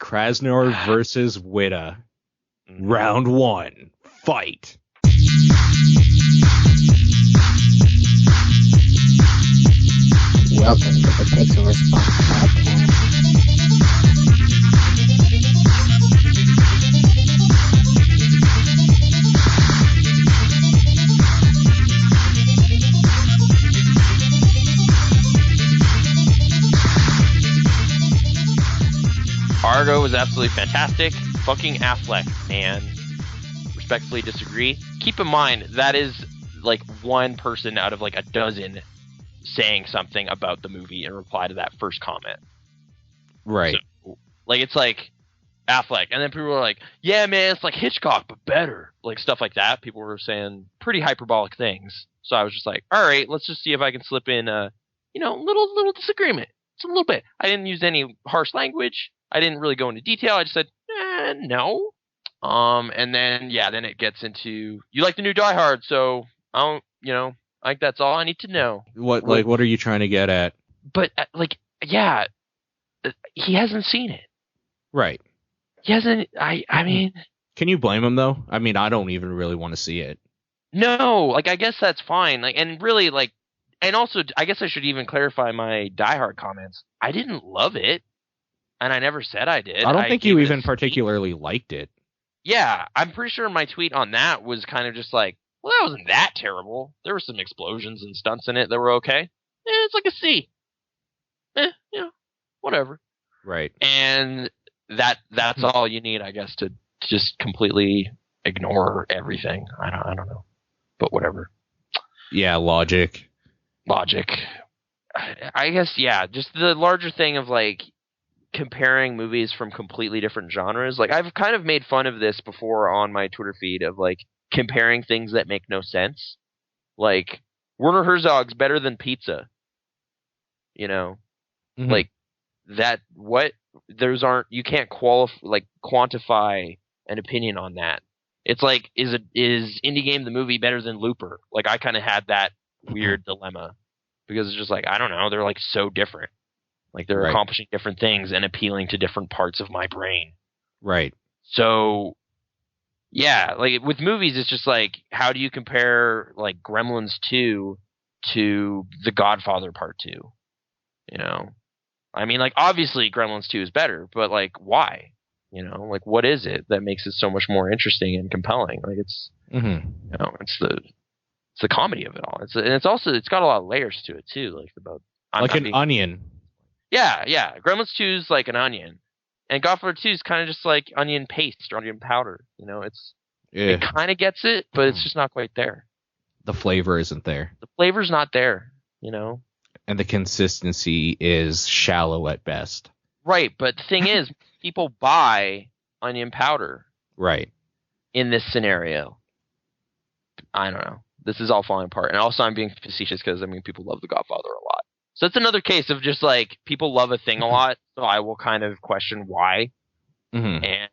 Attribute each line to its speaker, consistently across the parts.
Speaker 1: Krasnor versus Witta. Round 1. Fight.
Speaker 2: Welcome to the Pixel Response Podcast.
Speaker 3: Argo was absolutely fantastic. Fucking Affleck, man. Respectfully disagree. Keep in mind, that is like one person out of like a dozen saying something about the movie in reply to that first comment.
Speaker 1: Right.
Speaker 3: So, like, it's like Affleck. And then people were like, yeah, man, it's like Hitchcock, but better. Like, stuff like that. People were saying pretty hyperbolic things. So I was just like, all right, let's just see if I can slip in a, little disagreement. Just a little bit. I didn't use any harsh language. I didn't really go into detail. I just said, no. And then, then it gets into, you like the new Die Hard, so I don't, I think that's all I need to know.
Speaker 1: What are you trying to get at?
Speaker 3: But, he hasn't seen it.
Speaker 1: Right.
Speaker 3: He hasn't, I mean.
Speaker 1: Can you blame him, though? I mean, I don't even really want to see it.
Speaker 3: No, I guess that's fine. And really, and also, I guess I should even clarify my Die Hard comments. I didn't love it. And I never said I did.
Speaker 1: I don't think you even particularly liked it.
Speaker 3: Yeah, I'm pretty sure my tweet on that was kind of just like, well, that wasn't that terrible. There were some explosions and stunts in it that were okay. It's like a C. Whatever.
Speaker 1: Right.
Speaker 3: And that's all you need, I guess, to just completely ignore everything. I don't know. But whatever. Yeah,
Speaker 1: logic.
Speaker 3: I guess, just the larger thing of like comparing movies from completely different genres. Like, I've kind of made fun of this before on my Twitter feed of like comparing things that make no sense. Like, Werner Herzog's better than pizza.
Speaker 1: Mm-hmm.
Speaker 3: Like that. What? Those aren't. You can't quantify an opinion on that. It's like, is Indie Game the movie better than Looper? Like, I kind of had that weird dilemma because it's just like, I don't know. They're like so different. Like, they're accomplishing different things and appealing to different parts of my brain.
Speaker 1: Right.
Speaker 3: So, like with movies, it's just like, how do you compare like Gremlins 2 to The Godfather Part 2? I mean, like, obviously Gremlins 2 is better, but like, why? Like, what is it that makes it so much more interesting and compelling? Like, it's, it's the comedy of it all. It's also got a lot of layers to it too. Like,
Speaker 1: an onion.
Speaker 3: Yeah. Gremlins 2 is like an onion. And Godfather 2 is kind of just like onion paste or onion powder. It kind of gets it, but it's just not quite there.
Speaker 1: The flavor isn't there.
Speaker 3: The flavor's not there,
Speaker 1: And the consistency is shallow at best.
Speaker 3: Right, but the thing is, people buy onion powder.
Speaker 1: Right.
Speaker 3: In this scenario. I don't know. This is all falling apart. And also, I'm being facetious because, people love The Godfather a lot. So it's another case of just like, people love a thing a lot, so I will kind of question why.
Speaker 1: Mm-hmm.
Speaker 3: And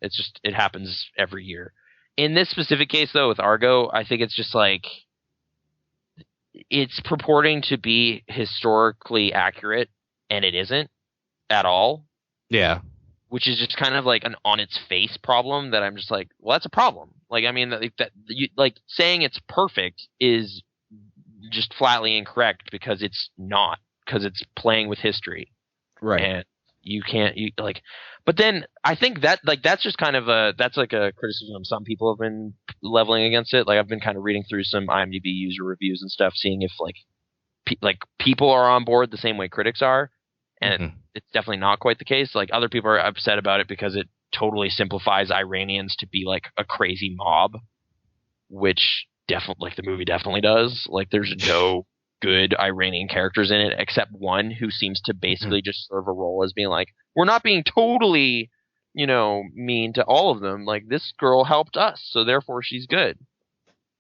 Speaker 3: it's just, it happens every year. In this specific case, though, with Argo, I think it's just like, it's purporting to be historically accurate, and it isn't at all.
Speaker 1: Yeah.
Speaker 3: Which is just kind of like an on its face problem that I'm just like, well, that's a problem. Like, saying it's perfect is just flatly incorrect because it's not, because it's playing with history.
Speaker 1: Right.
Speaker 3: And but then I think that that's just kind of that's like a criticism some people have been leveling against it. Like, I've been kind of reading through some IMDb user reviews and stuff, seeing if people are on board the same way critics are. And it's definitely not quite the case. Like, other people are upset about it because it totally simplifies Iranians to be like a crazy mob, which definitely, like, the movie definitely does. Like, there's no good Iranian characters in it except one who seems to basically just serve a role as being like, we're not being totally, mean to all of them. Like, this girl helped us, so therefore she's good.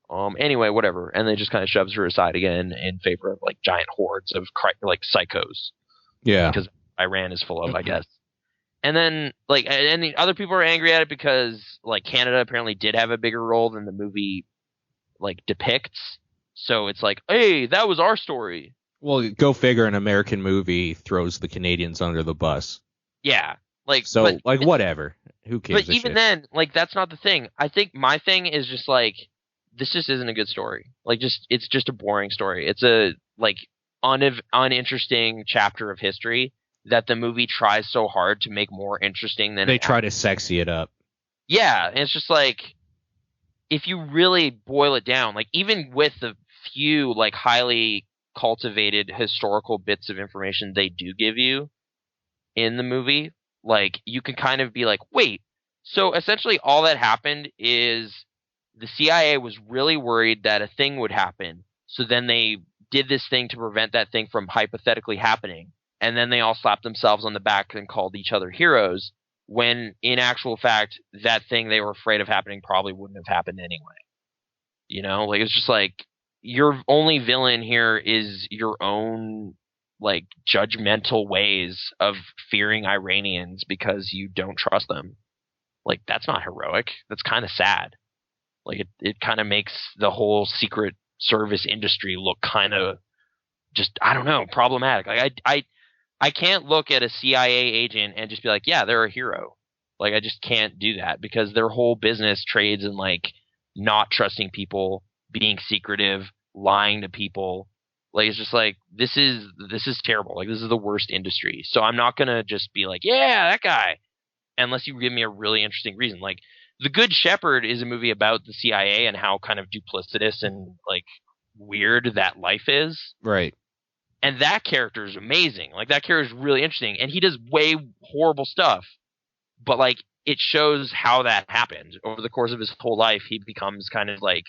Speaker 3: Anyway, whatever. And then just kind of shoves her aside again in favor of like giant hordes of like psychos.
Speaker 1: Yeah.
Speaker 3: Because Iran is full of, I guess. And then, like, and the other people are angry at it because, like, Canada apparently did have a bigger role than the movie, like, depicts. So it's like, hey, that was our story.
Speaker 1: Well, go figure, an American movie throws the Canadians under the bus.
Speaker 3: Yeah. Like,
Speaker 1: So
Speaker 3: but
Speaker 1: like whatever. Who gives
Speaker 3: but
Speaker 1: a
Speaker 3: even
Speaker 1: shit?
Speaker 3: then, like that's not the thing. I think my thing is just like this just isn't a good story. Like it's just a boring story. It's a like uninteresting chapter of history that the movie tries so hard to make more interesting than
Speaker 1: They
Speaker 3: it
Speaker 1: try to sexy it up.
Speaker 3: Yeah, and it's just like if you really boil it down, like even with the few like highly cultivated historical bits of information they do give you in the movie, like you can kind of be like, wait, so essentially all that happened is the CIA was really worried that a thing would happen. So then they did this thing to prevent that thing from hypothetically happening. And then they all slapped themselves on the back and called each other heroes when in actual fact, that thing they were afraid of happening probably wouldn't have happened anyway. You know, like it's just like your only villain here is your own like judgmental ways of fearing Iranians because you don't trust them. Like that's not heroic. That's kind of sad. Like it kind of makes the whole secret service industry look kind of just I don't know problematic. Like I can't look at a CIA agent and just be like, yeah, they're a hero. Like I just can't do that because their whole business trades in like not trusting people, being secretive, lying to people. Like it's just like this is terrible. Like this is the worst industry. So I'm not gonna just be like, yeah, that guy, unless you give me a really interesting reason. Like The Good Shepherd is a movie about the CIA and how kind of duplicitous and like weird that life is.
Speaker 1: Right.
Speaker 3: And that character is amazing. Like that character is really interesting, and he does way horrible stuff. But like it shows how that happened over the course of his whole life. He becomes kind of like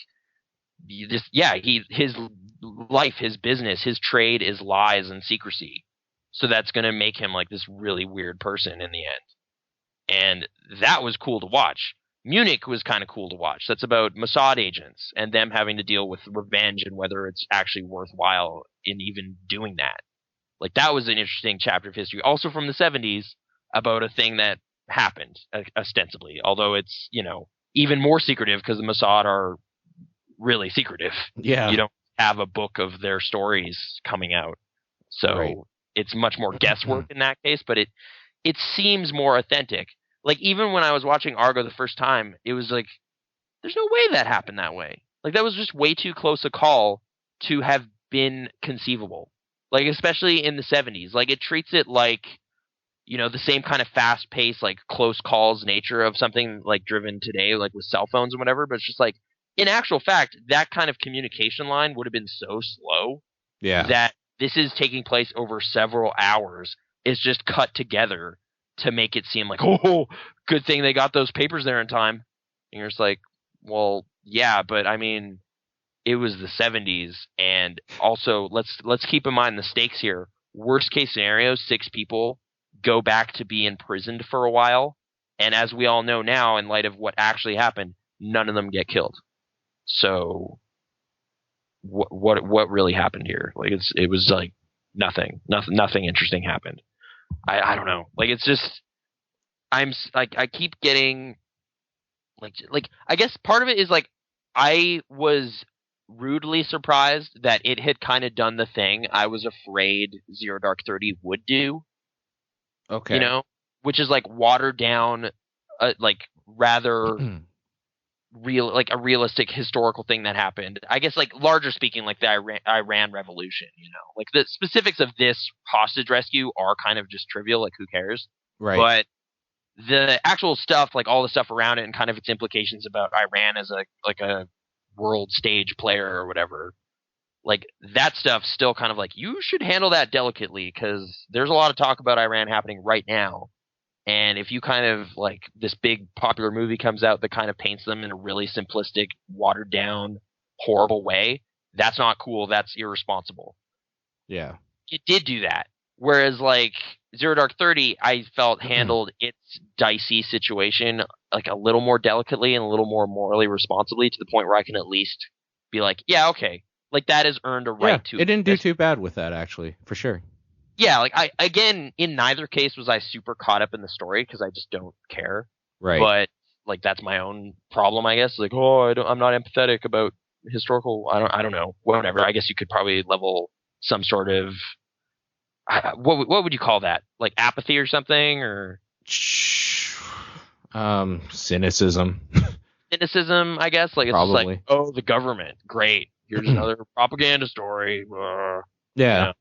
Speaker 3: just his life, his business, his trade is lies and secrecy. So that's going to make him like this really weird person in the end. And that was cool to watch. Munich was kind of cool to watch. That's about Mossad agents and them having to deal with revenge and whether it's actually worthwhile in even doing that. Like that was an interesting chapter of history, also from the 70s, about a thing that happened ostensibly, although it's, you know, even more secretive because the Mossad are really secretive.
Speaker 1: Yeah.
Speaker 3: You don't have a book of their stories coming out. So
Speaker 1: Right.
Speaker 3: it's much more guesswork in that case, but it seems more authentic. Like even when I was watching Argo the first time, it was like there's no way that happened that way. Like that was just way too close a call to have been conceivable. Like especially in the 70s. Like it treats it like, you know, the same kind of fast paced, like close calls nature of something like driven today, like with cell phones and whatever, but it's just like in actual fact, that kind of communication line would have been so slow that this is taking place over several hours. It's just cut together to make it seem like, oh, good thing they got those papers there in time. And you're just like, well, yeah, but I mean, it was the 70s, and also let's keep in mind the stakes here. Worst case scenario, 6 people go back to be imprisoned for a while, and as we all know now, in light of what actually happened, none of them get killed. So, what really happened here? Like it was like nothing interesting happened. I don't know. Like it's just I keep getting like I guess part of it is like I was rudely surprised that it had kind of done the thing I was afraid Zero Dark 30 would do.
Speaker 1: Okay.
Speaker 3: You know, which is like watered down, like rather like a realistic historical thing that happened. I guess like larger speaking, like the Iran Revolution. You know, like the specifics of this hostage rescue are kind of just trivial. Like who cares?
Speaker 1: Right.
Speaker 3: But the actual stuff, like all the stuff around it, and kind of its implications about Iran as a world stage player or whatever, like that stuff still kind of like you should handle that delicately because there's a lot of talk about Iran happening right now. And if you kind of like this big popular movie comes out that kind of paints them in a really simplistic, watered down, horrible way, that's not cool. That's irresponsible.
Speaker 1: Yeah.
Speaker 3: It did do that. Whereas like Zero Dark 30, I felt handled its dicey situation like a little more delicately and a little more morally responsibly to the point where I can at least be like, yeah, okay, like that has earned a right to.
Speaker 1: It didn't do too bad with that actually, for sure.
Speaker 3: Yeah, like again, in neither case was I super caught up in the story because I just don't care.
Speaker 1: Right.
Speaker 3: But like that's my own problem, I guess. Like, oh, I'm not empathetic about historical. I don't know. Whatever. I guess you could probably level some sort of what would you call that? Like apathy or something, or
Speaker 1: Cynicism.
Speaker 3: cynicism, I guess. Like it's just
Speaker 1: Probably.
Speaker 3: like, oh, the government, great. Here's another propaganda story.
Speaker 1: Yeah.
Speaker 3: You know,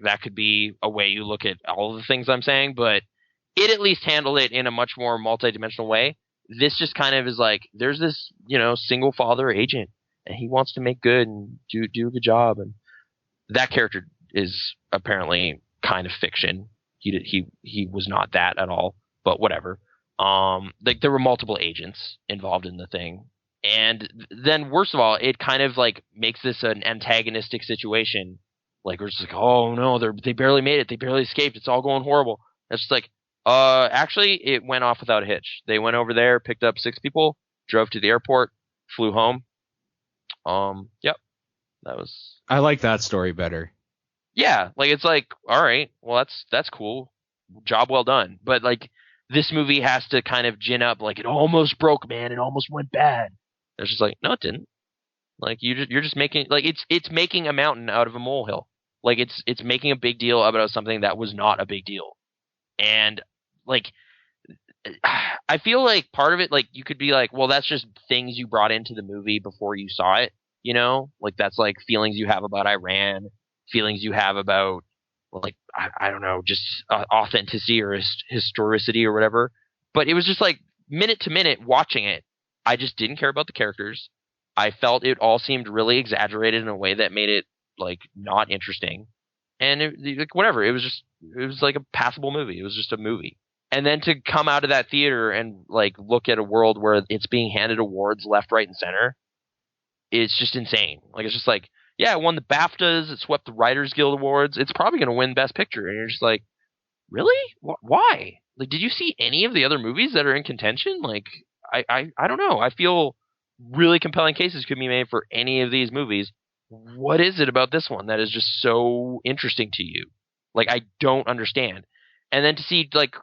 Speaker 3: that could be a way you look at all of the things I'm saying, but it at least handled it in a much more multidimensional way. This just kind of is like, there's this, single father agent, and he wants to make good and do a good job, and that character is apparently kind of fiction. He was not that at all, but whatever. Like there were multiple agents involved in the thing, and then worst of all, it kind of like makes this an antagonistic situation. Like we're just like, oh no, they barely made it, they barely escaped, it's all going horrible. It's just like, actually, it went off without a hitch. They went over there, picked up 6 people, drove to the airport, flew home. Yep, that was.
Speaker 1: I like that story better.
Speaker 3: Yeah, like it's like, all right, well that's cool, job well done. But like this movie has to kind of gin up, like it almost broke, man, it almost went bad. It's just like, no, it didn't. Like you're just making, like it's making a mountain out of a molehill. Like it's making a big deal about something that was not a big deal. And like I feel like part of it, like you could be like, well, that's just things you brought into the movie before you saw it, like that's like feelings you have about Iran, feelings you have about like I don't know, just authenticity or historicity or whatever. But it was just like minute to minute watching it, I just didn't care about the characters. I felt it all seemed really exaggerated in a way that made it like not interesting, and like whatever. It was like a passable movie. It was just a movie. And then to come out of that theater and like look at a world where it's being handed awards left, right, and center, it's just insane. Like it's just like, yeah, it won the BAFTAs, it swept the Writers Guild Awards. It's probably going to win Best Picture, and you're just like, really? Why? Like, did you see any of the other movies that are in contention? Like, I don't know. I feel really compelling cases could be made for any of these movies. What is it about this one that is just so interesting to you? Like, I don't understand. And then to see like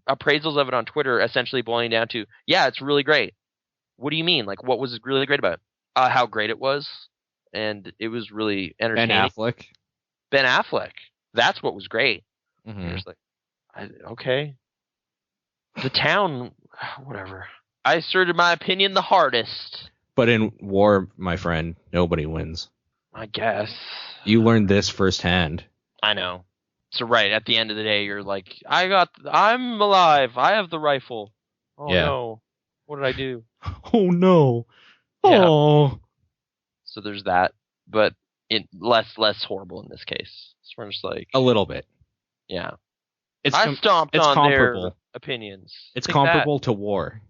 Speaker 3: appraisals of it on Twitter essentially boiling down to, yeah, it's really great. What do you mean? Like, what was really great about it? How great it was, and it was really entertaining. Ben Affleck. That's what was great.
Speaker 1: Mm-hmm.
Speaker 3: Just like, okay. The town, whatever. I asserted my opinion the hardest.
Speaker 1: But in war, my friend, nobody wins.
Speaker 3: I guess.
Speaker 1: You learned this firsthand.
Speaker 3: I know. So right, at the end of the day, you're like, I'm alive. I have the rifle. Oh yeah. No. What did I do?
Speaker 1: Oh no.
Speaker 3: Yeah.
Speaker 1: Oh.
Speaker 3: So there's that. But it less horrible in this case. It's more just like
Speaker 1: a little bit.
Speaker 3: Yeah.
Speaker 1: I
Speaker 3: stomped on
Speaker 1: comparable.
Speaker 3: Their opinions.
Speaker 1: It's comparable to war.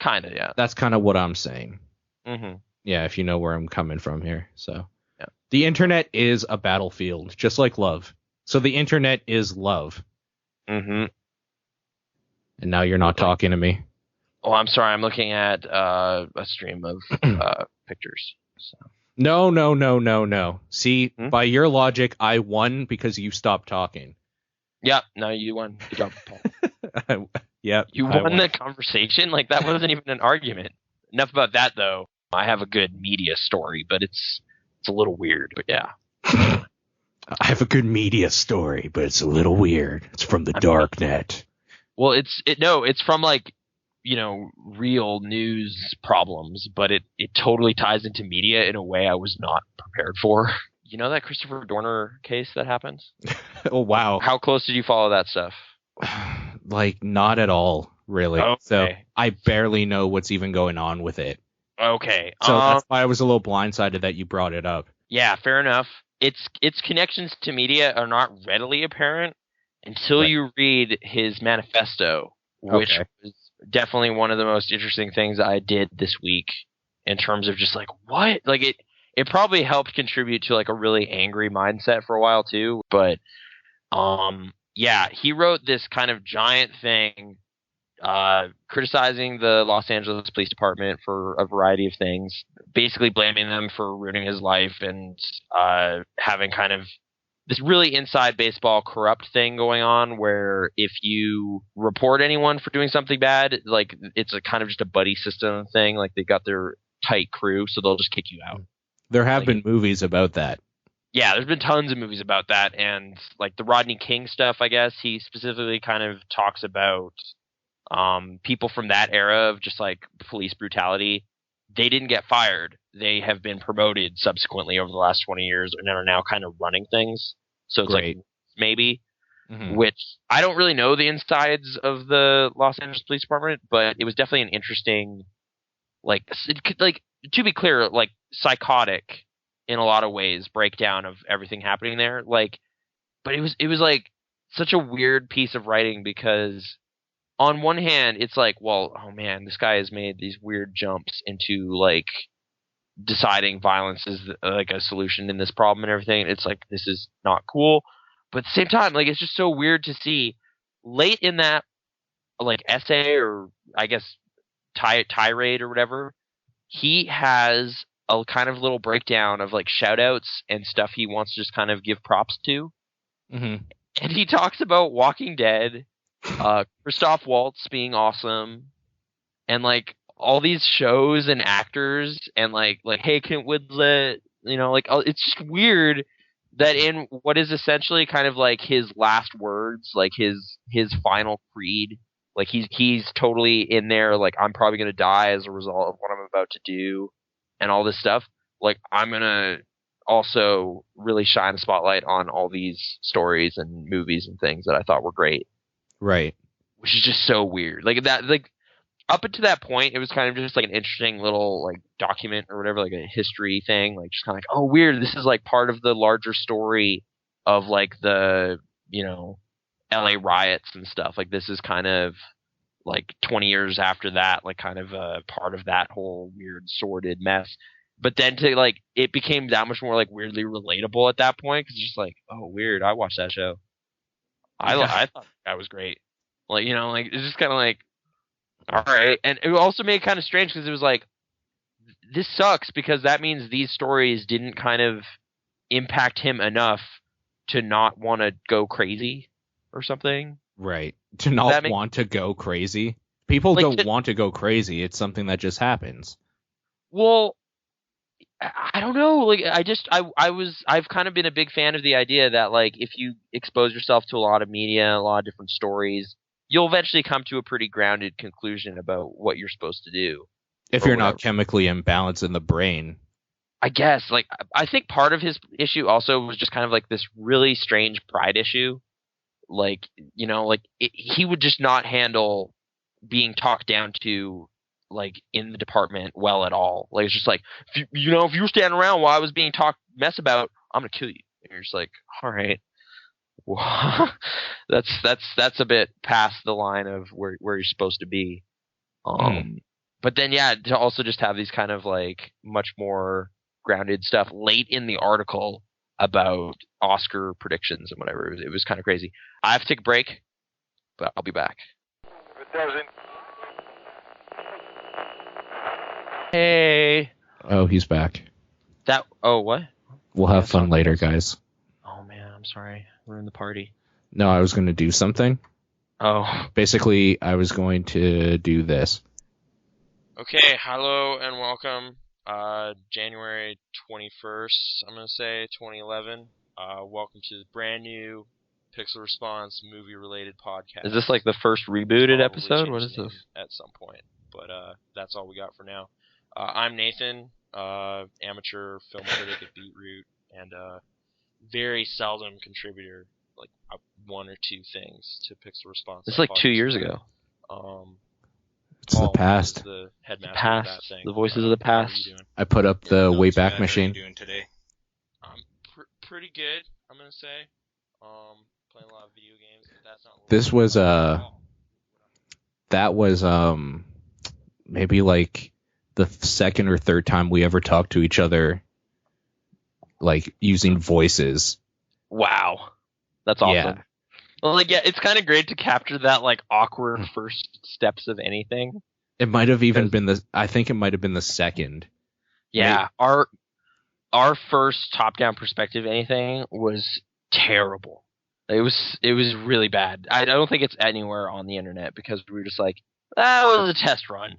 Speaker 3: Kinda, yeah.
Speaker 1: That's kind of what I'm saying.
Speaker 3: Mm-hmm.
Speaker 1: Yeah, if you know where I'm coming from here. So
Speaker 3: yeah.
Speaker 1: The internet is a battlefield, just like love. So the internet is love.
Speaker 3: Mm-hmm.
Speaker 1: And now you're not talking to me.
Speaker 3: Oh, I'm sorry. I'm looking at a stream of pictures. So.
Speaker 1: No. See, by your logic, I won because you stopped talking.
Speaker 3: Yep. No, you won. Good job, Paul.
Speaker 1: Yep.
Speaker 3: You won the conversation? Like, that wasn't even an argument. Enough about that, though. I have a good media story, but it's a little weird. But yeah.
Speaker 1: I have a good media story, but it's a little weird. It's from the dark net.
Speaker 3: Well, it's from like, real news problems, but it totally ties into media in a way I was not prepared for. You know that Christopher Dorner case that happened?
Speaker 1: Oh, wow.
Speaker 3: How close did you follow that stuff?
Speaker 1: Like, not at all, really.
Speaker 3: Okay.
Speaker 1: So I barely know what's even going on with it.
Speaker 3: Okay.
Speaker 1: So that's why I was a little blindsided that you brought it up.
Speaker 3: Yeah, fair enough. Its connections to media are not readily apparent until you read his manifesto, which was definitely one of the most interesting things I did this week in terms of just like, what? Like it probably helped contribute to like a really angry mindset for a while too. But yeah, he wrote this kind of giant thing criticizing the Los Angeles Police Department for a variety of things, basically blaming them for ruining his life and having kind of this really inside baseball corrupt thing going on where if you report anyone for doing something bad, like it's a kind of just a buddy system thing. Like they got their tight crew, so they'll just kick you out.
Speaker 1: There have been movies about that.
Speaker 3: Yeah, there's been tons of movies about that, and like the Rodney King stuff, I guess he specifically kind of talks about people from that era of just like police brutality. They didn't get fired. They have been promoted subsequently over the last 20 years and are now kind of running things. So it's
Speaker 1: Great.
Speaker 3: like maybe,
Speaker 1: Mhm.
Speaker 3: which I don't really know the insides of the Los Angeles Police Department, but it was definitely an interesting, like, like to be clear, like psychotic in a lot of ways breakdown of everything happening there. Like, but it was like such a weird piece of writing because on one hand, it's like, well, oh man, this guy has made these weird jumps into like deciding violence is like a solution in this problem and everything. It's like this is not cool, but at the same time, like it's just so weird to see late in that like essay or I guess tirade or whatever, he has a kind of little breakdown of like shout outs and stuff he wants to just kind of give props to.
Speaker 1: Mhm.
Speaker 3: And he talks about Walking Dead, Christoph Waltz being awesome, and like all these shows and actors, and like hey, Kent Winslet, like it's just weird that in what is essentially kind of like his last words, like his final creed, like he's totally in there, like I'm probably gonna die as a result of what I'm about to do, and all this stuff. Like I'm gonna also really shine a spotlight on all these stories and movies and things that I thought were great,
Speaker 1: Right.
Speaker 3: which is just so weird. Like that, like up until that point, it was kind of just like an interesting little like document or whatever, like a history thing, like just kind of like, oh, weird. This is like part of the larger story of like the L.A. riots and stuff. Like this is kind of like 20 years after that, like kind of a part of that whole weird sordid mess. But then to like it became that much more like weirdly relatable at that point because it's just like, oh, weird. I watched that show.
Speaker 1: Yeah.
Speaker 3: I thought that was great. Like like it's just kind of like, all right. And it also made it kind of strange because it was like, this sucks because that means these stories didn't kind of impact him enough to not want to go crazy or something.
Speaker 1: Right. To
Speaker 3: That
Speaker 1: not
Speaker 3: makes
Speaker 1: want to go crazy. People
Speaker 3: like
Speaker 1: don't want to go crazy. It's something that just happens.
Speaker 3: well, I don't know. Like I've kind of been a big fan of the idea that like if you expose yourself to a lot of media, a lot of different stories, you'll eventually come to a pretty grounded conclusion about what you're supposed to do.
Speaker 1: If
Speaker 3: Or
Speaker 1: you're
Speaker 3: whatever.
Speaker 1: not chemically imbalanced in the brain.
Speaker 3: I guess like I think part of his issue also was just kind of like this really strange pride issue. Like like he would just not handle being talked down to like in the department well at all. Like it's just like if you were standing around while I was being talked mess about, I'm gonna kill you. And you're just like, all right, that's a bit past the line of where you're supposed to be. But then yeah, to also just have these kind of like much more grounded stuff late in the article about Oscar predictions and whatever. It was kind of crazy. I have to take a break, but I'll be back.
Speaker 4: If it doesn't,
Speaker 3: Hey.
Speaker 1: Oh, he's back.
Speaker 3: What?
Speaker 1: We'll have
Speaker 3: Yeah,
Speaker 1: fun
Speaker 3: sorry.
Speaker 1: later, guys.
Speaker 3: Oh man, I'm sorry. We're in the party.
Speaker 1: No, I was going to do something.
Speaker 3: Oh.
Speaker 1: Basically, I was going to do this.
Speaker 3: Okay, hello and welcome. January 21st, I'm going to say, 2011. Welcome to the brand new Pixel Response movie-related podcast. Is this like the first rebooted episode? What is this? At some point, but that's all we got for now. I'm Nathan, amateur film critic at Beetroot, and very seldom contributor, like one or two things to Pixel Response.
Speaker 5: It's like 2 years ago.
Speaker 1: It's the past.
Speaker 3: The headmaster
Speaker 5: Past.
Speaker 3: of that thing.
Speaker 5: The voices of the
Speaker 3: How are you
Speaker 5: past.
Speaker 3: doing?
Speaker 1: I put up the Wayback
Speaker 4: How are
Speaker 1: Machine.
Speaker 4: you doing today?
Speaker 3: Pretty good, I'm gonna say. Playing a lot of video games, but that's not.
Speaker 1: This was that was maybe like the second or third time we ever talked to each other, like using voices.
Speaker 3: Wow, that's awesome.
Speaker 1: Yeah.
Speaker 3: Well, like yeah, it's kind of great to capture that like awkward first steps of anything.
Speaker 1: It might have even been I think it might have been the second.
Speaker 3: Yeah, our first top-down perspective anything was terrible. It was really bad. I don't think it's anywhere on the internet because we were just like, that was a test run.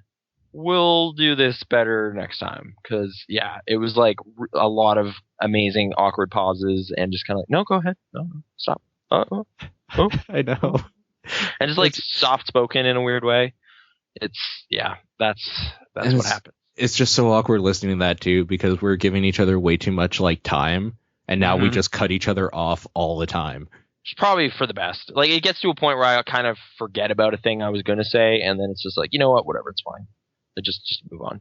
Speaker 3: we'll do this better next time. Because, yeah, it was like a lot of amazing awkward pauses and just kind of like, no, go ahead. No, stop. Oh.
Speaker 1: I know.
Speaker 3: And just like soft spoken in a weird way. That's what happened.
Speaker 1: It's just so awkward listening to that too, because we're giving each other way too much like time, and now we just cut each other off all the time.
Speaker 3: It's probably for the best. Like, it gets to a point where I kind of forget about a thing I was going to say, and then it's just like, you know what, whatever, it's fine. Just move on.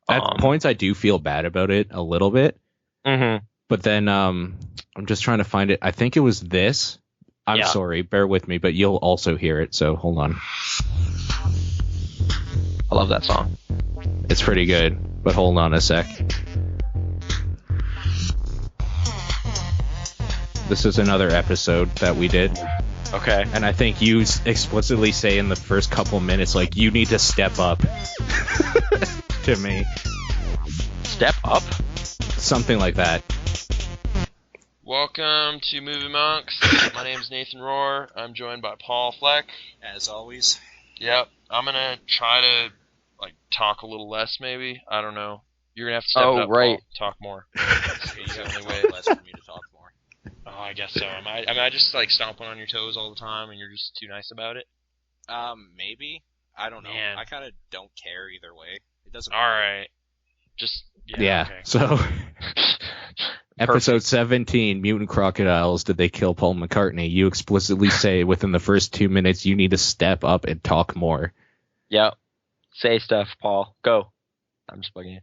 Speaker 1: At points, I do feel bad about it a little bit.
Speaker 3: Mm-hmm.
Speaker 1: But then I'm just trying to find it. I think it was this. I'm sorry, bear with me, but you'll also hear it, so hold on.
Speaker 3: I love that song.
Speaker 1: It's pretty good, but hold on a sec. This is another episode that we did.
Speaker 3: Okay.
Speaker 1: And I think you explicitly say in the first couple minutes, like, you need to step up to me.
Speaker 3: Step up?
Speaker 1: Something like that.
Speaker 4: Welcome to Movie Monks. My name's Nathan Rohr. I'm joined by Paul Fleck.
Speaker 5: As always.
Speaker 4: Yep. I'm going to try to talk a little less, maybe. I don't know. You're going to have to step it up,
Speaker 3: right.
Speaker 4: Paul. Talk more.
Speaker 5: It's the only way less for me to talk more.
Speaker 4: Oh, I guess so. I just stomping on your toes all the time and you're just too nice about it?
Speaker 5: Maybe. I don't know.
Speaker 4: Man.
Speaker 5: I kind of don't care either way. It doesn't
Speaker 4: matter. Alright. Just,
Speaker 1: yeah.
Speaker 4: Okay.
Speaker 1: So, episode 17, Mutant Crocodiles, Did They Kill Paul McCartney? You explicitly say within the first 2 minutes, you need to step up and talk more.
Speaker 3: Yep. Say stuff, Paul. Go. I'm just bugging you.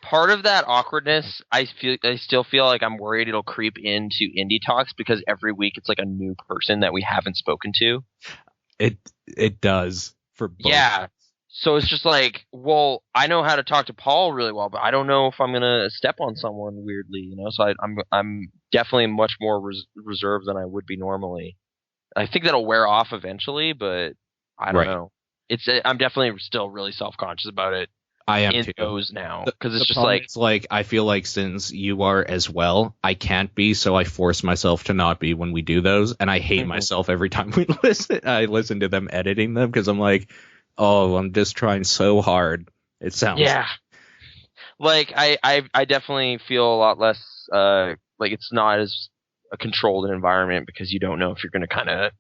Speaker 3: Part of that awkwardness, I still feel like I'm worried it'll creep into indie talks because every week it's like a new person that we haven't spoken to.
Speaker 1: It does for both.
Speaker 3: Yeah. So it's just like, well, I know how to talk to Paul really well, but I don't know if I'm gonna step on someone weirdly, you know. So I'm definitely much more reserved than I would be normally. I think that'll wear off eventually, but I don't know. I'm definitely still really self-conscious about it.
Speaker 1: I am
Speaker 3: in
Speaker 1: too.
Speaker 3: those now because it's just
Speaker 1: like it's like I feel like since you are as well, I can't be, so I force myself to not be when we do those, and I hate myself every time we listen. I listen to them editing them because I'm like, oh, I'm just trying so hard. It sounds
Speaker 3: like I definitely feel a lot less like it's not as a controlled environment because you don't know if you're going to kind of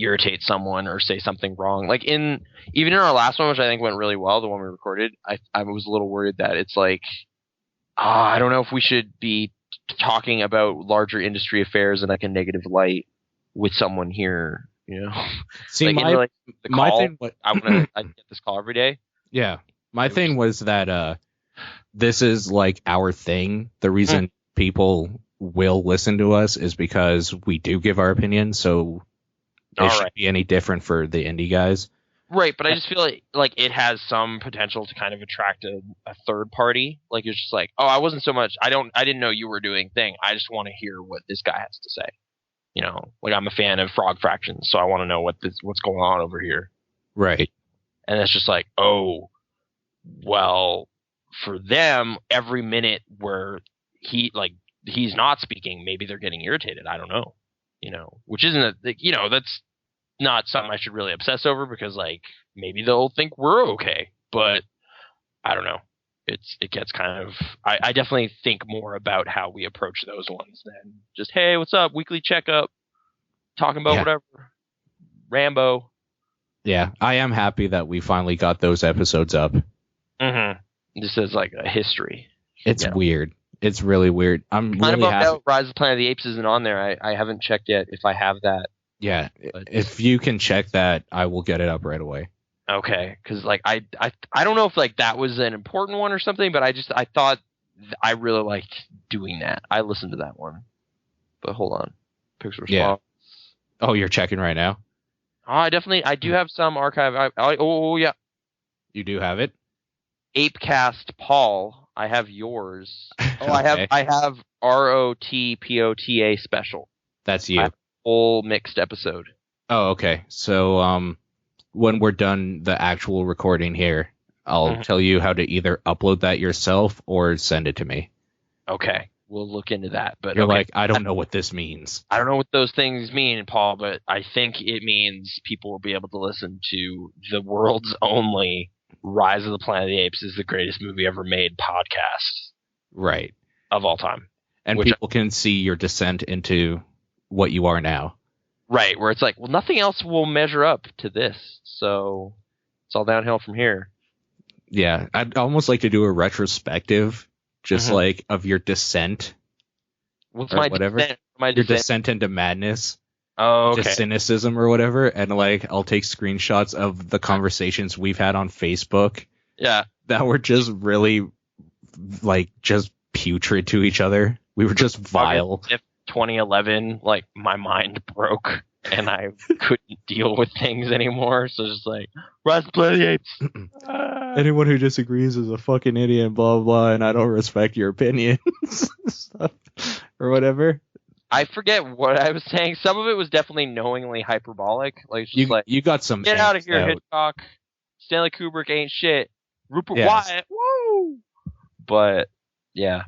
Speaker 3: irritate someone or say something wrong. Like even in our last one, which I think went really well, the one we recorded, I was a little worried that it's like, I don't know if we should be talking about larger industry affairs in like a negative light with someone here, you know.
Speaker 1: See,
Speaker 3: like,
Speaker 1: my thing,
Speaker 3: I get this call every day.
Speaker 1: Yeah, my thing was that this is like our thing. The reason people will listen to us is because we do give our opinion, so it shouldn't be any different for the indie guys.
Speaker 3: Right, but I just feel like it has some potential to kind of attract a third party. Like it's just like, oh, I wasn't so much. I didn't know you were doing thing. I just want to hear what this guy has to say. You know, like I'm a fan of Frog Fractions, so I want to know what's going on over here.
Speaker 1: Right.
Speaker 3: And it's just like, oh, well, for them, every minute where he's not speaking, maybe they're getting irritated. I don't know. You know, which isn't that's not something I should really obsess over because like maybe they'll think we're okay, but I don't know. It gets kind of I definitely think more about how we approach those ones than just, hey, what's up, weekly checkup, talking about whatever, Rambo.
Speaker 1: Yeah, I am happy that we finally got those episodes up.
Speaker 3: This is like a history.
Speaker 1: It's weird. It's really weird. I'm
Speaker 3: kind
Speaker 1: really
Speaker 3: of
Speaker 1: happy.
Speaker 3: out Rise of the Planet of the Apes isn't on there. I haven't checked yet if I have that.
Speaker 1: Yeah, if you can check that, I will get it up right away.
Speaker 3: Okay, because like I don't know if like that was an important one or something, but I thought I really liked doing that. I listened to that one, but hold on, picture response.
Speaker 1: Yeah. Oh, you're checking right now?
Speaker 3: Oh, I do have some archive. Yeah,
Speaker 1: you do have it.
Speaker 3: Apecast Paul. I have yours. Oh,
Speaker 1: Okay.
Speaker 3: I have ROTPOTA special.
Speaker 1: That's you.
Speaker 3: I have a whole mixed episode.
Speaker 1: Oh, okay. So when we're done the actual recording here, I'll tell you how to either upload that yourself or send it to me.
Speaker 3: Okay. We'll look into that. But
Speaker 1: you're like, I don't know what this means.
Speaker 3: I don't know what those things mean, Paul, but I think it means people will be able to listen to the world's only Rise of the Planet of the Apes is the greatest movie ever made podcast
Speaker 1: Right.
Speaker 3: of all time.
Speaker 1: And
Speaker 3: Which-
Speaker 1: people can see your descent into what you are now.
Speaker 3: Right, where it's like, well, nothing else will measure up to this, so it's all downhill from here.
Speaker 1: Yeah, I'd almost like to do a retrospective, just
Speaker 3: Mhm.
Speaker 1: like of your descent,
Speaker 3: What's
Speaker 1: or
Speaker 3: my
Speaker 1: whatever.
Speaker 3: descent? My
Speaker 1: your
Speaker 3: descent?
Speaker 1: descent into madness,
Speaker 3: Oh,
Speaker 1: to
Speaker 3: okay.
Speaker 1: cynicism or whatever, and like I'll take screenshots of the conversations we've had on Facebook
Speaker 3: Yeah.
Speaker 1: that were just really like just putrid to each other. We were just vile.
Speaker 3: If 2011, like, my mind broke and I couldn't deal with things anymore, so it's just like, Rise of the Planet of the Apes.
Speaker 1: Anyone who disagrees is a fucking idiot, blah blah, and I don't respect your opinions, stuff, or whatever.
Speaker 3: I forget what I was saying. Some of it was definitely knowingly hyperbolic. Like, it's just
Speaker 1: You got some
Speaker 3: get out of
Speaker 1: angst
Speaker 3: here,
Speaker 1: out.
Speaker 3: Hitchcock. Stanley Kubrick ain't shit. Rupert
Speaker 1: Yes.
Speaker 3: Wyatt, woo! But, yeah.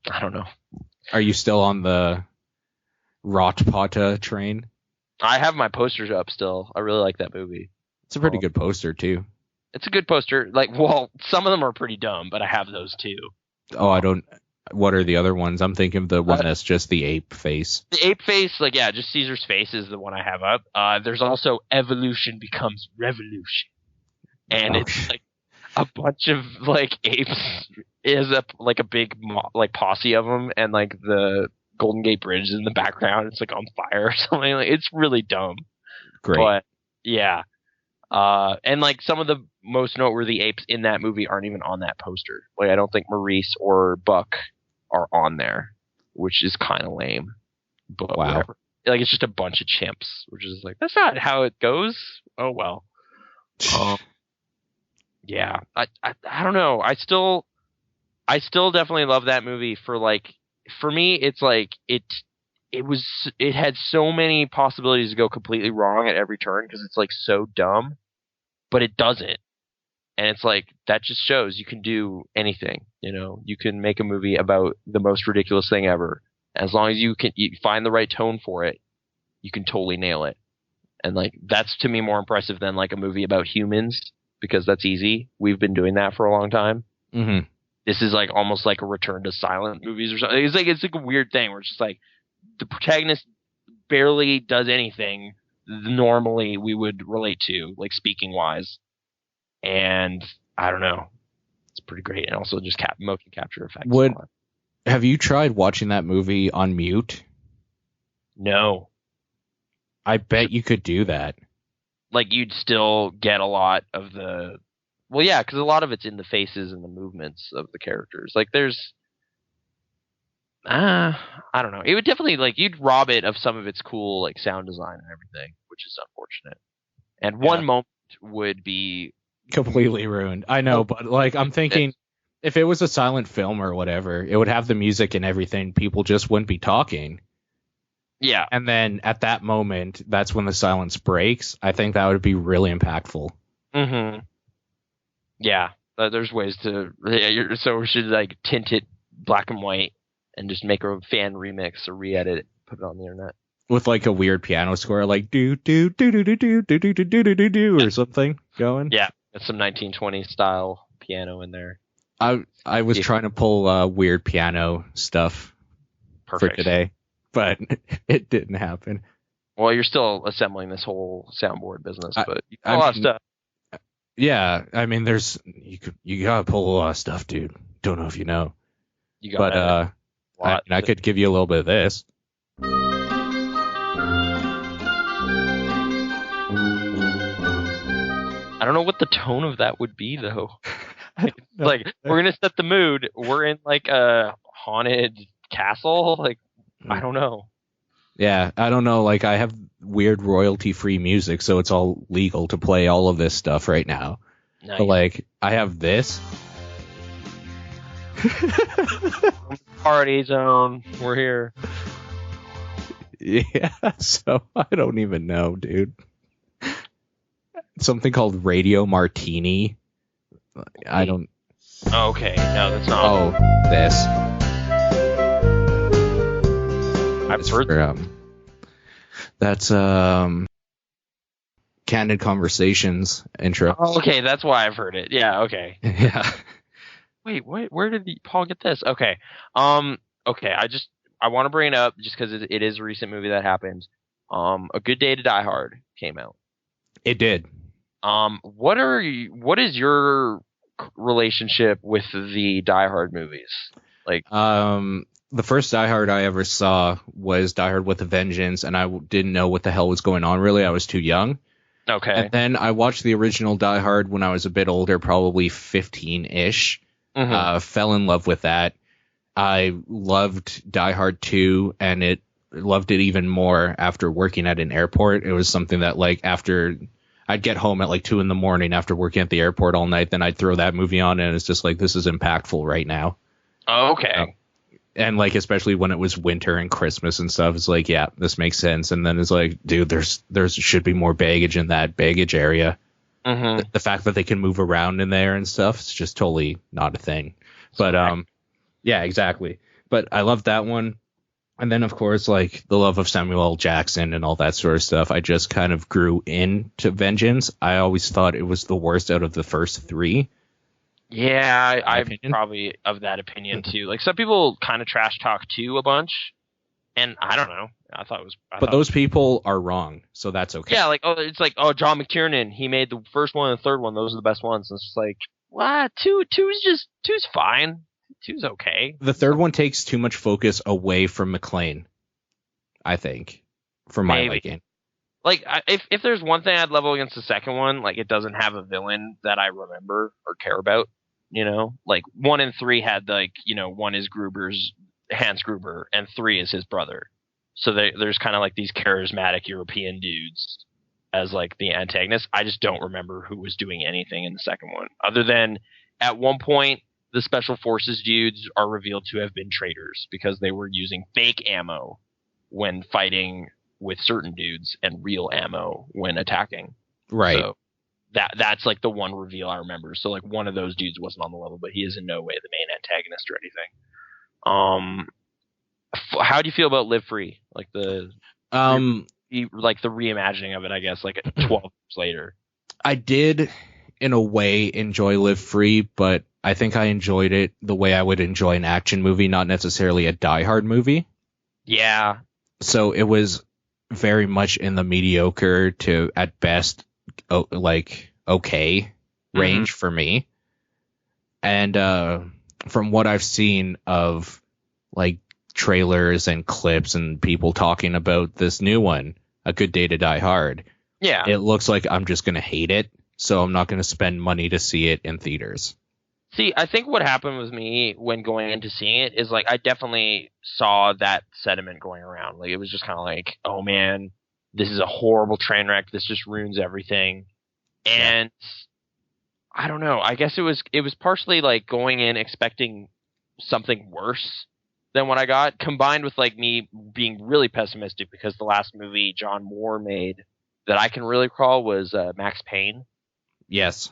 Speaker 3: I don't know.
Speaker 1: Are you still on the Rotpata train?
Speaker 3: I have my posters up still. I really like that movie.
Speaker 1: It's a pretty good poster too.
Speaker 3: It's a good poster. Like, well, some of them are pretty dumb, but I have those too.
Speaker 1: Oh, I don't. What are the other ones? I'm thinking of the one that's just the ape face.
Speaker 3: The ape face, like, yeah, just Caesar's face is the one I have up. There's also Evolution Becomes Revolution. And it's like a bunch of like apes is a big like posse of them, and like the Golden Gate Bridge is in the background. It's like on fire or something. Like, it's really dumb.
Speaker 1: Great.
Speaker 3: But yeah. And like some of the most noteworthy apes in that movie aren't even on that poster. Like, I don't think Maurice or Buck are on there, which is kind of lame. But
Speaker 1: Wow.
Speaker 3: whatever. Like, it's just a bunch of chimps, which is like, that's not how it goes. Oh well. Yeah, I don't know. I still definitely love that movie for me. It's like it had so many possibilities to go completely wrong at every turn because it's like so dumb, but it doesn't. And it's like, that just shows you can do anything. You know, you can make a movie about the most ridiculous thing ever. As long as you find the right tone for it, you can totally nail it. And like, that's to me more impressive than like a movie about humans, because that's easy. We've been doing that for a long time.
Speaker 1: Mm-hmm.
Speaker 3: This is like almost like a return to silent movies or something. It's like a weird thing where it's just like the protagonist barely does anything normally we would relate to, like speaking wise. And I don't know. It's pretty great. And also just motion capture effects.
Speaker 1: Have you tried watching that movie on mute?
Speaker 3: No.
Speaker 1: I bet you could do that.
Speaker 3: Like, you'd still get a lot of the... Well, yeah, because a lot of it's in the faces and the movements of the characters. Like, there's... I don't know. It would definitely, like, you'd rob it of some of its cool, like, sound design and everything, which is unfortunate. And one moment would be...
Speaker 1: Completely ruined. I know, but, like, I'm thinking, if it was a silent film or whatever, it would have the music and everything. People just wouldn't be talking.
Speaker 3: Yeah.
Speaker 1: And then at that moment, that's when the silence breaks. I think that would be really impactful.
Speaker 3: Mm-hmm. Yeah. There's ways to... Yeah, so we should, like, tint it black and white and just make a fan remix or re-edit it, put it on the internet.
Speaker 1: With, like, a weird piano score, like, do-do-do-do-do-do-do-do-do-do, or something going.
Speaker 3: Yeah. That's some 1920s style piano in there.
Speaker 1: I was trying to pull weird piano stuff
Speaker 3: Perfect.
Speaker 1: for today, but it didn't happen.
Speaker 3: Well, you're still assembling this whole soundboard business, but you got a lot of stuff.
Speaker 1: Yeah, I mean, you gotta pull a lot of stuff, dude. Don't know if you know.
Speaker 3: You got
Speaker 1: but I could give you a little bit of this.
Speaker 3: I don't know what the tone of that would be, though. Like, we're gonna set the mood. We're in like a haunted castle. Like, I don't know.
Speaker 1: Yeah, I don't know. Like, I have weird royalty-free music, so it's all legal to play all of this stuff right now.
Speaker 3: Nice.
Speaker 1: But like, I have this.
Speaker 3: Party zone. We're here.
Speaker 1: Yeah, so I don't even know, dude. Something called Radio Martini. I don't.
Speaker 3: Oh, okay, no, that's not.
Speaker 1: Oh, this.
Speaker 3: I've heard.
Speaker 1: That's Candid Conversations intro.
Speaker 3: Oh, okay, that's why I've heard it. Yeah, okay.
Speaker 1: Yeah.
Speaker 3: Wait, where did Paul get this? Okay. Okay, I want to bring it up just because it is a recent movie that happened. A Good Day to Die Hard came out.
Speaker 1: It did.
Speaker 3: What is your relationship with the Die Hard movies? Like,
Speaker 1: The first Die Hard I ever saw was Die Hard with a Vengeance, and I didn't know what the hell was going on, really. I was too young.
Speaker 3: okay.
Speaker 1: And then I watched the original Die Hard when I was a bit older, probably 15-ish.
Speaker 3: Mhm.
Speaker 1: Fell in love with that. I loved Die Hard 2, and loved it even more after working at an airport. It was something that, like, after I'd get home at like 2 a.m. after working at the airport all night, then I'd throw that movie on, and it's just like, this is impactful right now.
Speaker 3: Okay.
Speaker 1: And like, especially when it was winter and Christmas and stuff, it's like, yeah, this makes sense. And then it's like, dude, there should be more baggage in that baggage area.
Speaker 3: Mm-hmm.
Speaker 1: The fact that they can move around in there and stuff, it's just totally not a thing. But yeah, exactly. But I love that one. And then, of course, like the love of Samuel L. Jackson and all that sort of stuff, I just kind of grew into Vengeance. I always thought it was the worst out of the first three.
Speaker 3: Yeah, I'm
Speaker 1: opinion.
Speaker 3: probably of that opinion too. Like, some people kind of trash talk 2 a bunch, and I don't know. I thought it was.
Speaker 1: But those people are wrong, so that's okay.
Speaker 3: Yeah, like, it's like, John McTiernan, he made the first one and the third one. Those are the best ones. And it's just like, what? Two's fine. Two's okay.
Speaker 1: The third one takes too much focus away from McClane, I think, for my
Speaker 3: Maybe.
Speaker 1: liking.
Speaker 3: Like, if there's one thing I'd level against the second one, like, it doesn't have a villain that I remember or care about. You know, like 1 and 3 had, like, 1 is Hans Gruber, and 3 is his brother. So there's kind of like these charismatic European dudes as like the antagonists. I just don't remember who was doing anything in the second one, other than at one point the special forces dudes are revealed to have been traitors because they were using fake ammo when fighting with certain dudes and real ammo when attacking.
Speaker 1: Right.
Speaker 3: So that's like the one reveal I remember. So like one of those dudes wasn't on the level, but he is in no way the main antagonist or anything. How do you feel about Live Free? Like the reimagining of it, I guess, like 12 years later.
Speaker 1: I did, in a way, enjoy Live Free, but I think I enjoyed it the way I would enjoy an action movie, not necessarily a Die Hard movie.
Speaker 3: Yeah.
Speaker 1: So it was very much in the mediocre to, at best, okay range for me. And from what I've seen of like trailers and clips and people talking about this new one, A Good Day to Die Hard,
Speaker 3: Yeah.
Speaker 1: it looks like I'm just going to hate it, so I'm not going to spend money to see it in theaters.
Speaker 3: See, I think what happened with me when going into seeing it is, like, I definitely saw that sentiment going around. Like, it was just kind of like, oh man, this is a horrible train wreck. This just ruins everything. And I don't know. I guess it was partially like going in expecting something worse than what I got, combined with like me being really pessimistic because the last movie John Moore made that I can really recall was Max Payne.
Speaker 1: Yes.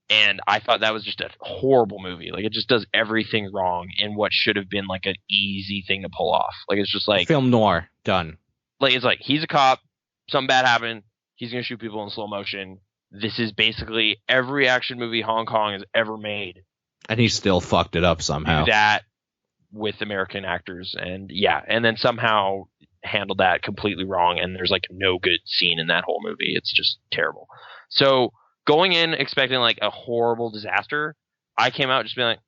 Speaker 3: And I thought that was just a horrible movie. Like, it just does everything wrong in what should have been like an easy thing to pull off. Like, it's just like
Speaker 1: Film noir done.
Speaker 3: Like, it's like, he's a cop, something bad happened, he's gonna shoot people in slow motion. This is basically every action movie Hong Kong has ever made.
Speaker 1: And he still fucked it up somehow.
Speaker 3: Do that with American actors, and then somehow handled that completely wrong. And there's like no good scene in that whole movie. It's just terrible. So going in expecting like a horrible disaster, I came out just being like,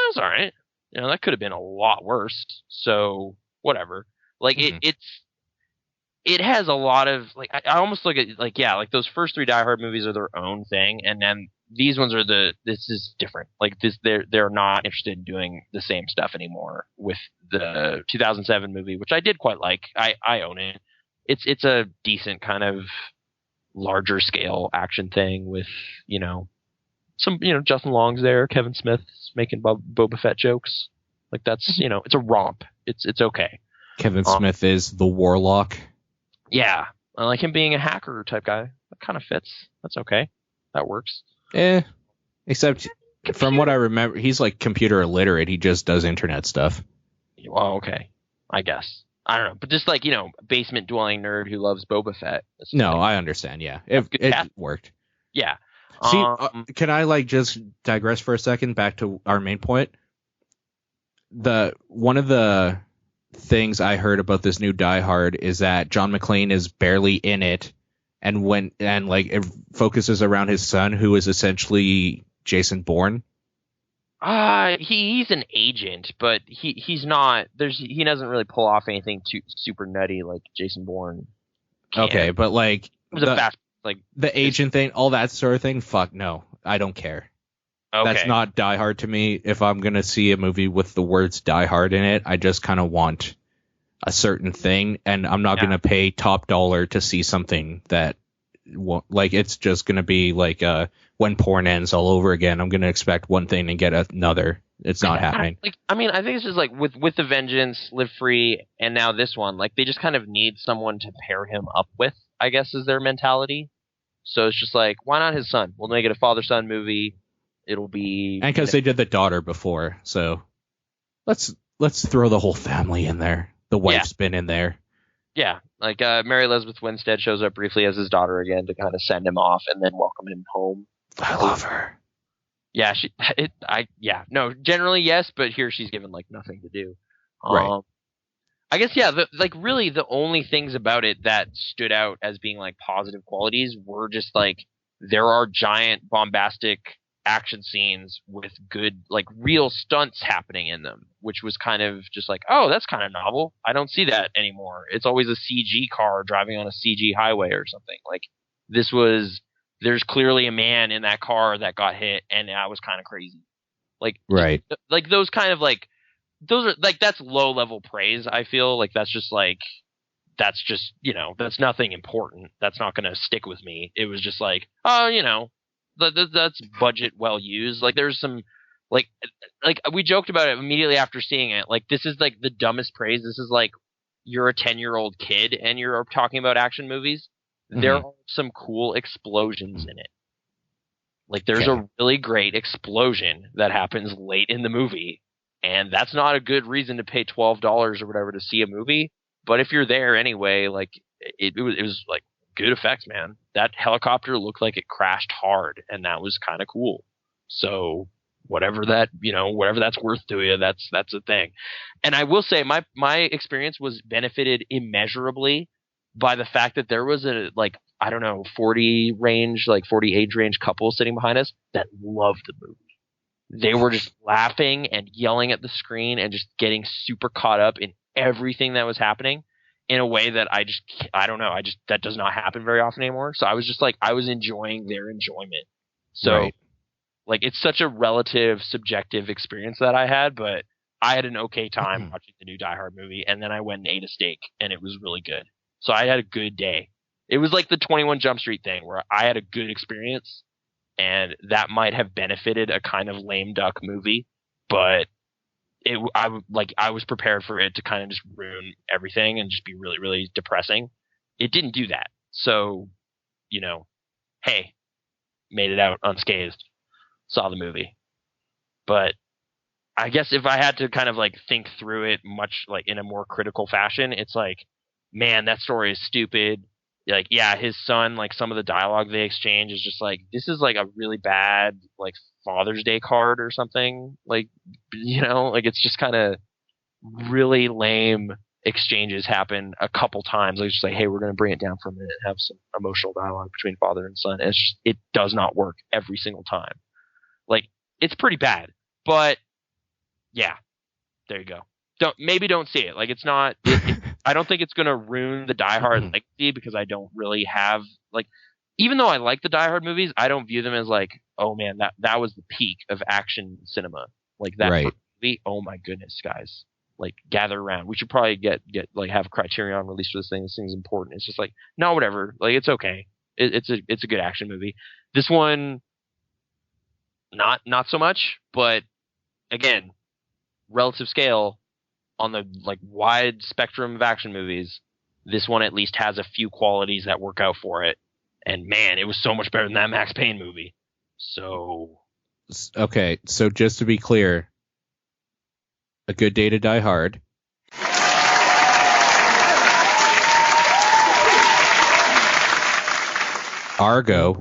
Speaker 3: it's all right. That could have been a lot worse. So whatever. Like it has a lot of like, I almost look at like, like those first 3 Die Hard movies are their own thing, and then these ones are this is different. Like this, they're not interested in doing the same stuff anymore with the 2007 movie, which I did quite like. I own it. It's a decent kind of larger scale action thing with, some, Justin Long's there, Kevin Smith's making Boba Fett jokes. Like that's, it's a romp. It's okay.
Speaker 1: Kevin Smith is the warlock.
Speaker 3: Yeah. I like him being a hacker type guy. That kind of fits. That's okay. That works.
Speaker 1: Except from what I remember, he's like computer illiterate. He just does internet stuff.
Speaker 3: Well, okay. I guess. I don't know, but just like, basement dwelling nerd who loves Boba Fett. It's
Speaker 1: No,
Speaker 3: like,
Speaker 1: I understand. Yeah,
Speaker 3: good
Speaker 1: it
Speaker 3: cast.
Speaker 1: worked.
Speaker 3: Yeah.
Speaker 1: See, can I just digress for a second back to our main point? One of the things I heard about this new Die Hard is that John McClane is barely in it, and it focuses around his son, who is essentially Jason Bourne.
Speaker 3: He's an agent, but he's not. He doesn't really pull off anything too super nutty like Jason Bourne can.
Speaker 1: Okay, but
Speaker 3: It was a fast
Speaker 1: the agent thing, all that sort of thing. Fuck no, I don't care.
Speaker 3: Okay.
Speaker 1: That's not Die Hard to me. If I'm gonna see a movie with the words Die Hard in it, I just kind of want a certain thing, and I'm not gonna pay top dollar to see something that it's just gonna be like when porn ends all over again. I'm gonna expect one thing and get another. It's not happening.
Speaker 3: I think it's just like with The Vengeance, Live Free, and now this one, like they just kind of need someone to pair him up with, I guess, is their mentality. So it's just like, why not his son? We'll make it a father-son movie. It'll be,
Speaker 1: and because they did the daughter before, so let's throw the whole family in there. The wife's been in there.
Speaker 3: Yeah, like Mary Elizabeth Winstead shows up briefly as his daughter again to kind of send him off and then welcome him home.
Speaker 1: I love her.
Speaker 3: Yeah, generally yes, but here she's given like nothing to do.
Speaker 1: Right.
Speaker 3: I guess really the only things about it that stood out as being like positive qualities were just like there are giant bombastic action scenes with good like real stunts happening in them, which was kind of just like, oh, that's kind of novel. I don't see that anymore. It's always a CG car driving on a CG highway or something. Like there's clearly a man in that car that got hit, and that was kind of crazy. Like
Speaker 1: right.
Speaker 3: Like those kind of like those are like that's low level praise. I feel like that's just that's nothing important. That's not going to stick with me. It was just like, oh, that's budget well used. Like there's some like we joked about it immediately after seeing it. Like this is like the dumbest praise. This is like you're a 10-year-old kid and you're talking about action movies. Mm-hmm. There are some cool explosions in it. Like there's a really great explosion that happens late in the movie, and that's not a good reason to pay $12 or whatever to see a movie. But if you're there anyway, like it was like good effects, man. That helicopter looked like it crashed hard, and that was kind of cool. So whatever that's worth to you, that's a thing. And I will say my experience was benefited immeasurably by the fact that there was a 40 age range couple sitting behind us that loved the movie. They were just laughing and yelling at the screen and just getting super caught up in everything that was happening in a way that that does not happen very often anymore. So I was just like, I was enjoying their enjoyment. So
Speaker 1: right.
Speaker 3: Like it's such a relative subjective experience that I had, but I had an okay time watching the new Die Hard movie, and then I went and ate a steak and it was really good. So I had a good day. It was like the 21 Jump Street thing where I had a good experience, and that might have benefited a kind of lame duck movie, but I was prepared for it to kind of just ruin everything and just be really, really depressing. It didn't do that. So, hey, made it out unscathed. Saw the movie. But I guess if I had to kind of like think through it much like in a more critical fashion, it's like, man, that story is stupid. Like, yeah, his son, like some of the dialogue they exchange is just like, this is like a really bad like Father's Day card or something. Like, like it's just kind of really lame exchanges happen a couple times. Like, just like, hey, we're going to bring it down for a minute and have some emotional dialogue between father and son. And it does not work every single time. Like, it's pretty bad, but yeah, there you go. Don't see it. Like, it's not. I don't think it's gonna ruin the Die Hard legacy because I don't really have like. Even though I like the Die Hard movies, I don't view them as like, oh man, that was the peak of action cinema. Like that
Speaker 1: right.
Speaker 3: movie. Oh my goodness, guys! Like gather around. We should probably get like have a Criterion release for this thing. This thing's important. It's just like no, whatever. Like it's okay. It's a good action movie. This one, not so much. But again, relative scale. On the like wide spectrum of action movies, this one at least has a few qualities that work out for it. And man, it was so much better than that Max Payne movie. So
Speaker 1: okay, so just to be clear, A Good Day to Die Hard. Argo.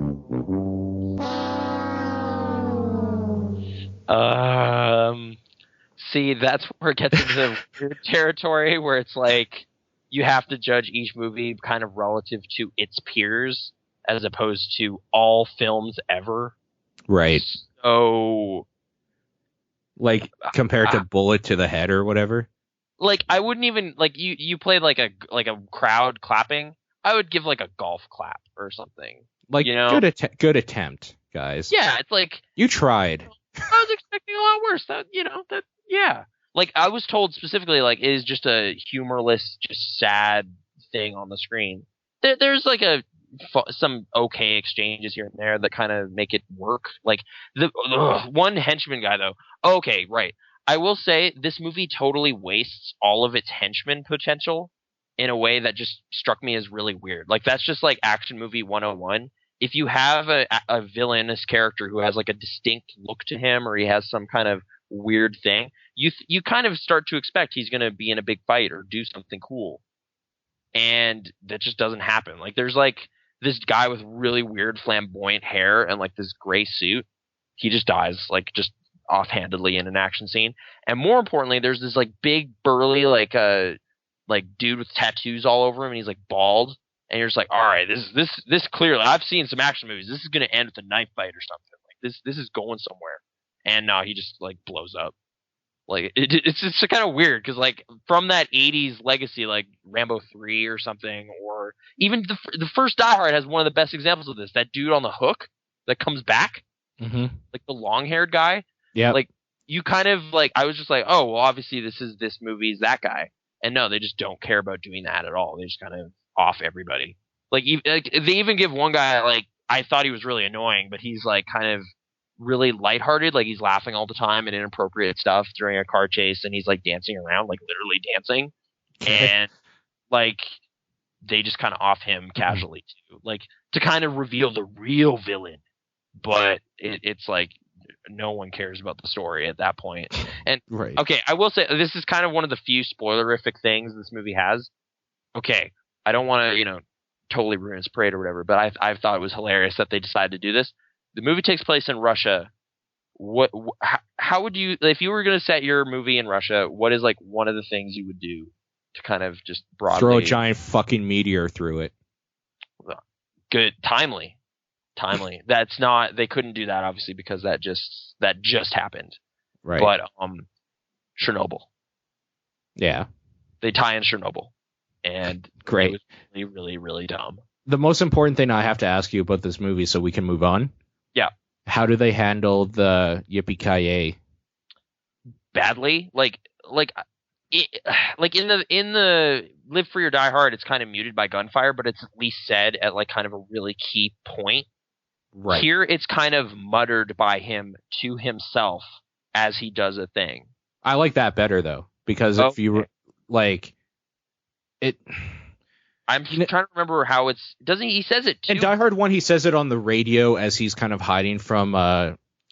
Speaker 3: See, that's where it gets into weird territory where it's like you have to judge each movie kind of relative to its peers as opposed to all films ever.
Speaker 1: Right.
Speaker 3: So,
Speaker 1: Like compared to Bullet to the Head or whatever.
Speaker 3: like, I wouldn't even like you played like a crowd clapping. I would give like a golf clap or something.
Speaker 1: Like,
Speaker 3: you know?
Speaker 1: good attempt, guys.
Speaker 3: Yeah, it's like
Speaker 1: You tried.
Speaker 3: I was expecting a lot worse. Yeah. Like I was told specifically, like it is just a humorless, just sad thing on the screen. There's like some okay exchanges here and there that kind of make it work. Like the one henchman guy though. Okay, right. I will say this movie totally wastes all of its henchman potential in a way that just struck me as really weird. Like that's just like action movie 101. If you have a villainous character who has like a distinct look to him or he has some kind of weird thing, you kind of start to expect he's going to be in a big fight or do something cool. And that just doesn't happen. Like there's like this guy with really weird flamboyant hair and like this gray suit. He just dies like just offhandedly in an action scene. And more importantly, there's this like big burly like dude with tattoos all over him and he's like bald. And you're just like, all right, this clearly, I've seen some action movies. This is going to end with a knife fight or something. Like this is going somewhere. And no, he just like blows up. Like it's just kind of weird because like from that 80s legacy, like Rambo 3 or something, or even the first Die Hard has one of the best examples of this. That dude on the hook that comes back, like the long-haired guy.
Speaker 1: Yeah.
Speaker 3: Like you kind of like, I was just like, oh, well, obviously this movie's that guy. And no, they just don't care about doing that at all. They just kind of off everybody. Like they even give one guy like I thought he was really annoying, but he's like kind of really lighthearted. Like he's laughing all the time at inappropriate stuff during a car chase, and he's like dancing around, like literally dancing. And like they just kind of off him casually too, like to kind of reveal the real villain. But it's like no one cares about the story at that point. And
Speaker 1: right.
Speaker 3: Okay, I will say this is kind of one of the few spoilerific things this movie has. Okay. I don't want to, totally ruin its parade or whatever, but I thought it was hilarious that they decided to do this. The movie takes place in Russia. How would you, if you were going to set your movie in Russia, what is like one of the things you would do to kind of just broadly
Speaker 1: throw a giant fucking meteor through it?
Speaker 3: Good, timely. That's not. They couldn't do that obviously because that just happened.
Speaker 1: Right.
Speaker 3: But Chernobyl.
Speaker 1: Yeah.
Speaker 3: They tie in Chernobyl. And
Speaker 1: great.
Speaker 3: It was really, really, really dumb.
Speaker 1: The most important thing I have to ask you about this movie so we can move on.
Speaker 3: Yeah.
Speaker 1: How do they handle the yippee-ki-yay?
Speaker 3: Badly? Like in the Live Free or Die Hard, it's kind of muted by gunfire, but it's at least said at like kind of a really key point.
Speaker 1: Right.
Speaker 3: Here, it's kind of muttered by him to himself as he does a thing.
Speaker 1: I like that better though, because if you like it.
Speaker 3: I'm trying to remember how it's. Doesn't he says it too?
Speaker 1: In Die Hard 1, he says it on the radio as he's kind of hiding from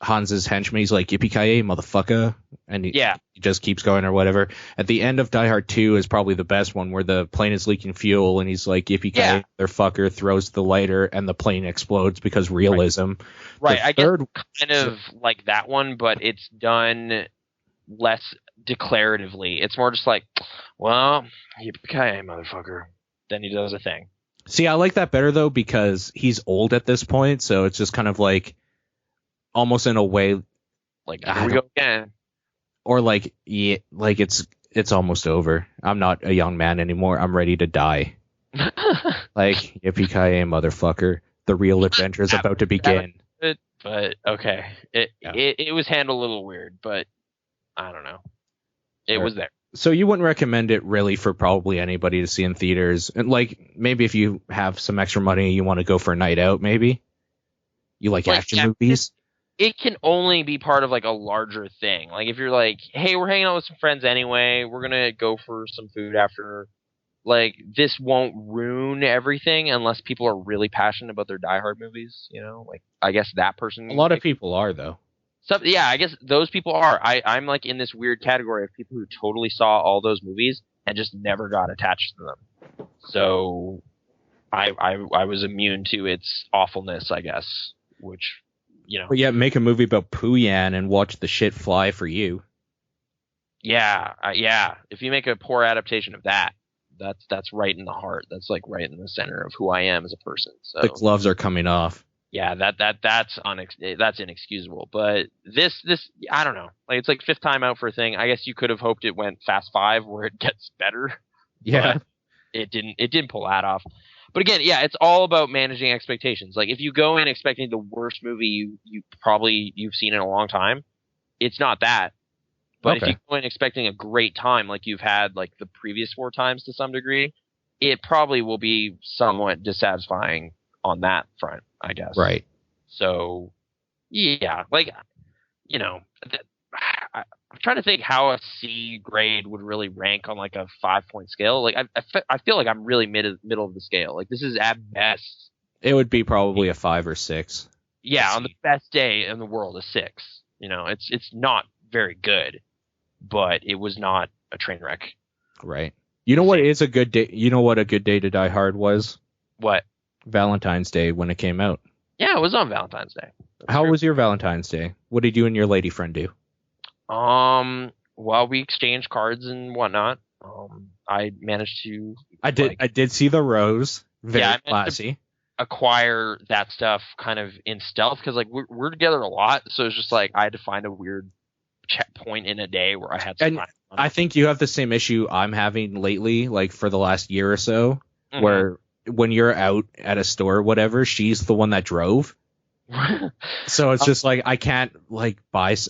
Speaker 1: Hans's henchman. He's like, yippee-ki-yay, motherfucker. And he just keeps going or whatever. At the end of Die Hard 2 is probably the best one where the plane is leaking fuel and he's like, yippee-ki-yay, motherfucker, throws the lighter and the plane explodes because realism.
Speaker 3: Right. I get kind of like that one, but it's done less declaratively. It's more just like, well, yippee-ki-yay, motherfucker. Then he does a thing.
Speaker 1: See, I like that better though because he's old at this point, so it's just kind of like almost in a way
Speaker 3: like here we go again.
Speaker 1: Or like like it's almost over. I'm not a young man anymore. I'm ready to die. Like yippee-ki-yay, motherfucker. The real adventure is about to begin.
Speaker 3: But okay. It was handled a little weird, but I don't know. It was there.
Speaker 1: So you wouldn't recommend it really for probably anybody to see in theaters. And like maybe if you have some extra money, you want to go for a night out, maybe. You like action movies?
Speaker 3: It can only be part of like a larger thing. Like if you're like, hey, we're hanging out with some friends anyway, we're gonna go for some food after. Like this won't ruin everything unless people are really passionate about their Die Hard movies. Like I guess that person.
Speaker 1: A lot of people are though.
Speaker 3: Yeah, I guess those people are. I'm like in this weird category of people who totally saw all those movies and just never got attached to them. So I was immune to its awfulness, I guess. Which,
Speaker 1: But yeah, make a movie about Pooyan and watch the shit fly for you.
Speaker 3: yeah. If you make a poor adaptation of that, that's right in the heart. That's like right in the center of who I am as a person. So
Speaker 1: The gloves are coming off.
Speaker 3: yeah, that's inexcusable. But this I don't know. Like it's like fifth time out for a thing. I guess you could have hoped it went Fast 5 where it gets better.
Speaker 1: Yeah.
Speaker 3: But it didn't pull that off. But again, yeah, it's all about managing expectations. Like if you go in expecting the worst movie you've seen in a long time, it's not that. But if
Speaker 1: Okay.
Speaker 3: you go in expecting a great time like you've had like the previous 4 times to some degree, it probably will be somewhat dissatisfying on that front, I guess.
Speaker 1: Right.
Speaker 3: So, yeah, like, I'm trying to think how a C grade would really rank on like a 5-point scale. Like, I feel like I'm really middle of the scale. Like, this is at best.
Speaker 1: It would be probably a 5 or 6.
Speaker 3: Yeah, on the best day in the world, a 6. It's not very good, but it was not a train wreck.
Speaker 1: Right. You know what is a good day? You know what a good day to Die Hard was?
Speaker 3: What?
Speaker 1: Valentine's Day when it came out.
Speaker 3: Yeah, it was on Valentine's Day.
Speaker 1: How was your Valentine's Day? What did you and your lady friend do?
Speaker 3: Well, we exchanged cards and whatnot. I managed to.
Speaker 1: I did see the rose. Very
Speaker 3: Yeah, I meant to-
Speaker 1: classy.
Speaker 3: acquire that stuff kind of in stealth because like we're together a lot, so it's just like I had to find a weird point in a day where I had some
Speaker 1: And
Speaker 3: time.
Speaker 1: I think you have the same issue I'm having lately, like for the last year or so,
Speaker 3: Mhm.
Speaker 1: where when you're out at a store or whatever, she's the one that drove. So it's just like I can't like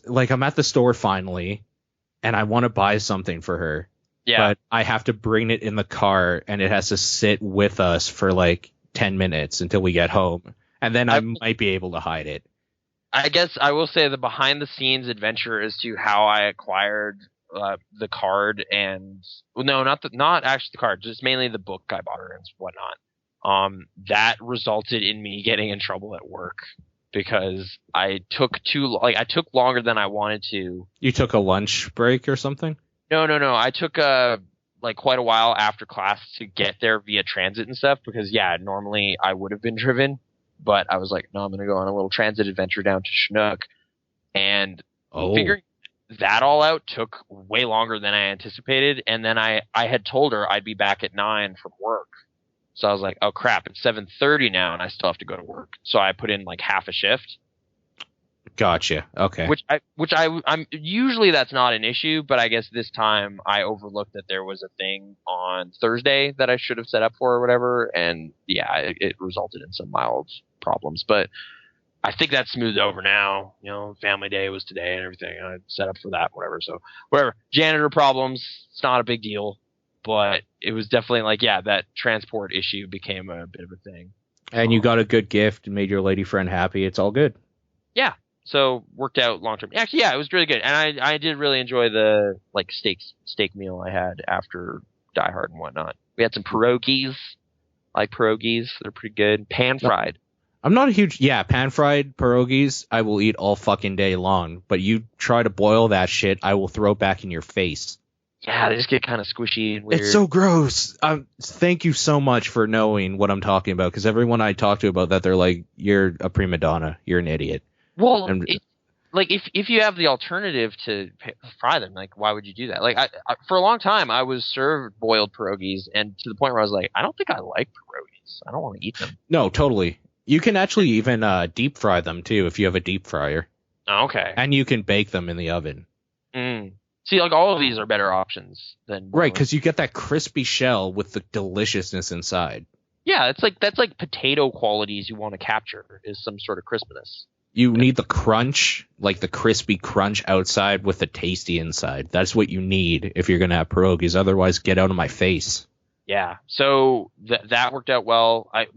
Speaker 1: like I'm at the store finally and I want to buy something for her.
Speaker 3: Yeah,
Speaker 1: But I have to bring it in the car and it has to sit with us for like 10 minutes until we get home. And then I might be able to hide it.
Speaker 3: I guess I will say the behind the scenes adventure as to how I acquired the card and not actually the card, just mainly the book I bought her and whatnot. That resulted in me getting in trouble at work because I took longer than I wanted to.
Speaker 1: You took a lunch break or something?
Speaker 3: No. I took quite a while after class to get there via transit and stuff because normally I would have been driven, but I was like, no, I'm gonna go on a little transit adventure down to Chinook, and figuring that all out took way longer than I anticipated. And then I had told her I'd be back at 9 from work, so I was like, oh crap, it's 7:30 now, and I still have to go to work. So I put in like half a shift.
Speaker 1: Gotcha. Okay.
Speaker 3: I'm usually that's not an issue, but I guess this time I overlooked that there was a thing on Thursday that I should have set up for or whatever, and it resulted in some mild problems. But I think that's smoothed over now. Family day was today and everything. I set up for that, whatever. So whatever. Janitor problems, it's not a big deal, but it was definitely like that transport issue became a bit of a thing.
Speaker 1: And you got a good gift and made your lady friend happy. It's all good.
Speaker 3: Yeah. So worked out long term. Actually, it was really good, and I did really enjoy the steak meal I had after Die Hard and whatnot. We had some pierogies. I like pierogies; they're pretty good. Pan fried.
Speaker 1: I'm not a huge pan fried pierogies. I will eat all fucking day long. But you try to boil that shit, I will throw back in your face.
Speaker 3: Yeah, they just get kind of squishy and weird.
Speaker 1: It's so gross. Thank you so much for knowing what I'm talking about, because everyone I talk to about that, they're like, "You're a prima donna. You're an idiot."
Speaker 3: Well, if you have the alternative to fry them, like why would you do that? Like I for a long time I was served boiled pierogies, and to the point where I was like, I don't think I like pierogies. I don't want to eat them.
Speaker 1: No, totally. You can actually even deep fry them too if you have a deep fryer.
Speaker 3: Oh, okay.
Speaker 1: And you can bake them in the oven.
Speaker 3: See, like all of these are better options than
Speaker 1: right, because you get that crispy shell with the deliciousness inside.
Speaker 3: Yeah, that's like potato qualities you want to capture is some sort of crispness.
Speaker 1: You need the crunch, like the crispy crunch outside with the tasty inside. That's what you need if you're going to have pierogies. Otherwise, get out of my face.
Speaker 3: Yeah. So that worked out well. I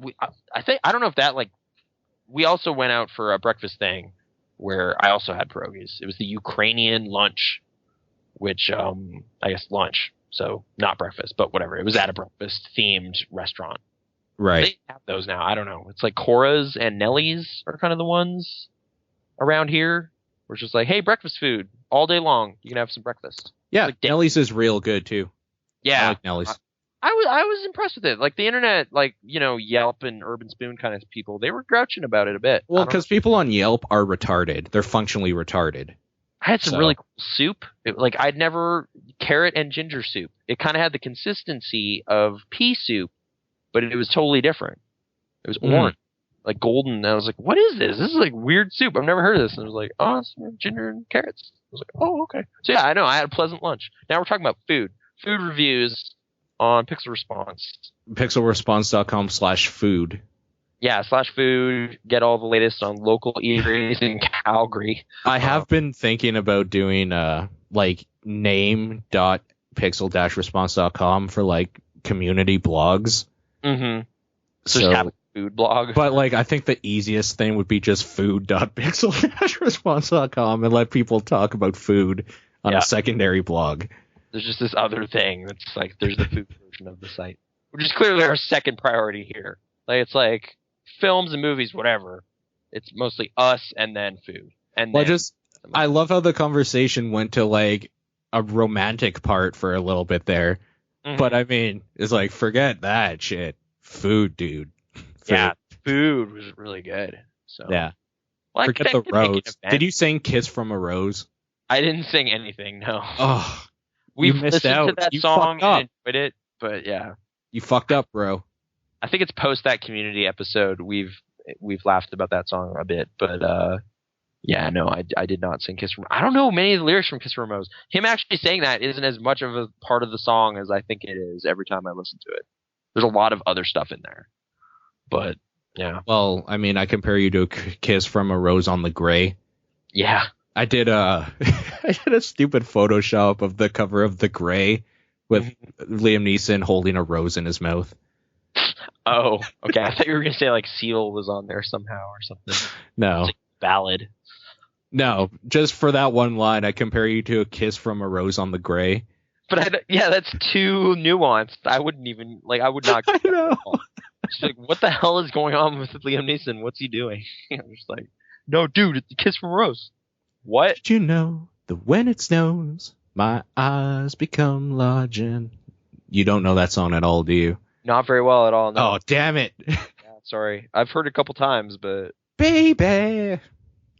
Speaker 3: think, I don't know if that, like, we also went out for a breakfast thing where I also had pierogies. It was the Ukrainian lunch, which, I guess lunch. So not breakfast, but whatever. It was at a breakfast themed restaurant.
Speaker 1: Right.
Speaker 3: They have those now. I don't know. It's like Cora's and Nellie's are kind of the ones around here. We're just like, hey, breakfast food all day long. You can have some breakfast.
Speaker 1: Yeah,
Speaker 3: like
Speaker 1: Nellie's is real good too.
Speaker 3: Yeah,
Speaker 1: I like Nellie's.
Speaker 3: I was impressed with it. Like the internet, like, you know, Yelp and Urban Spoon kind of people, they were grouching about it a bit.
Speaker 1: Well, because people on Yelp are retarded. They're functionally retarded.
Speaker 3: I had some really cool soup. Like I'd never carrot and ginger soup. It kind of had the consistency of pea soup, but it was totally different. It was orange, like golden. And I was like, "What is this? This is like weird soup. I've never heard of this." And I was like, "Oh, it's ginger and carrots." I was like, "Oh, okay." So yeah, I know. I had a pleasant lunch. Now we're talking about food. Food reviews on Pixel Response.
Speaker 1: Pixelresponse.com/food.
Speaker 3: Yeah, /food. Get all the latest on local eateries in Calgary.
Speaker 1: I have been thinking about doing like name.pixel-response.com for like community blogs.
Speaker 3: Mm-hmm. So just have a food blog.
Speaker 1: But like I think the easiest thing would be just food.pixel-response.com and let people talk about food on a secondary blog.
Speaker 3: There's just this other thing that's like there's the food version of the site, which is clearly our second priority here. Like it's like films and movies, whatever. It's mostly us and then food. And
Speaker 1: well,
Speaker 3: then
Speaker 1: I love how the conversation went to like a romantic part for a little bit there. Mm-hmm. But I mean, it's like forget that shit. Food, dude. Food.
Speaker 3: Yeah, food was really good. So
Speaker 1: yeah.
Speaker 3: Well,
Speaker 1: forget the rose. Did you sing "Kiss from a Rose"?
Speaker 3: I didn't sing anything. No.
Speaker 1: Oh,
Speaker 3: we
Speaker 1: missed out.
Speaker 3: To that
Speaker 1: you
Speaker 3: song
Speaker 1: fucked up.
Speaker 3: and enjoyed it, but yeah.
Speaker 1: You fucked up, bro.
Speaker 3: I think it's post that community episode we've laughed about that song a bit, but yeah, no, I did not sing Kiss from. I don't know many of the lyrics from Kiss from a Rose. Him actually saying that isn't as much of a part of the song as I think it is every time I listen to it. There's a lot of other stuff in there, but yeah.
Speaker 1: Well, I mean, I compare you to a Kiss from a Rose on the Gray.
Speaker 3: Yeah.
Speaker 1: I did a stupid Photoshop of the cover of The Gray with Liam Neeson holding a rose in his mouth.
Speaker 3: Oh, okay. I thought you were going to say like Seal was on there somehow or something.
Speaker 1: No.
Speaker 3: Like ballad.
Speaker 1: No, just for that one line, I compare you to a Kiss from a Rose on the Gray.
Speaker 3: But that's too nuanced. I wouldn't even, like, I would not.
Speaker 1: I know.
Speaker 3: Just like, what the hell is going on with Liam Neeson? What's he doing? I'm just like, no, dude, it's a Kiss from a Rose. What?
Speaker 1: Did you know that when it snows, my eyes become large and... You don't know that song at all, do you?
Speaker 3: Not very well at all, no.
Speaker 1: Oh, damn it.
Speaker 3: Yeah, sorry. I've heard it a couple times, but...
Speaker 1: Baby!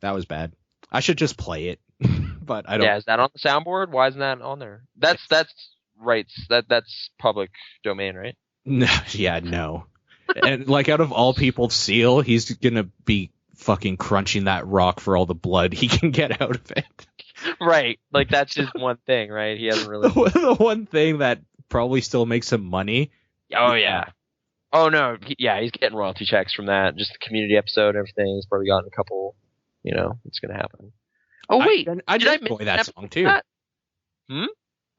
Speaker 1: That was bad. I should just play it, but I don't...
Speaker 3: Yeah, is that on the soundboard? Why isn't that on there? That's rights. That's public domain, right?
Speaker 1: No, yeah, no. And, like, out of all people, Seal, he's gonna be fucking crunching that rock for all the blood he can get out of it.
Speaker 3: Right. Like, that's just one thing, right? He hasn't really...
Speaker 1: The one thing that probably still makes him money.
Speaker 3: Oh, yeah. Oh, no. He's getting royalty checks from that. Just the community episode and everything. He's probably gotten a couple, it's going to happen. Oh, wait.
Speaker 1: I did enjoy that song, too.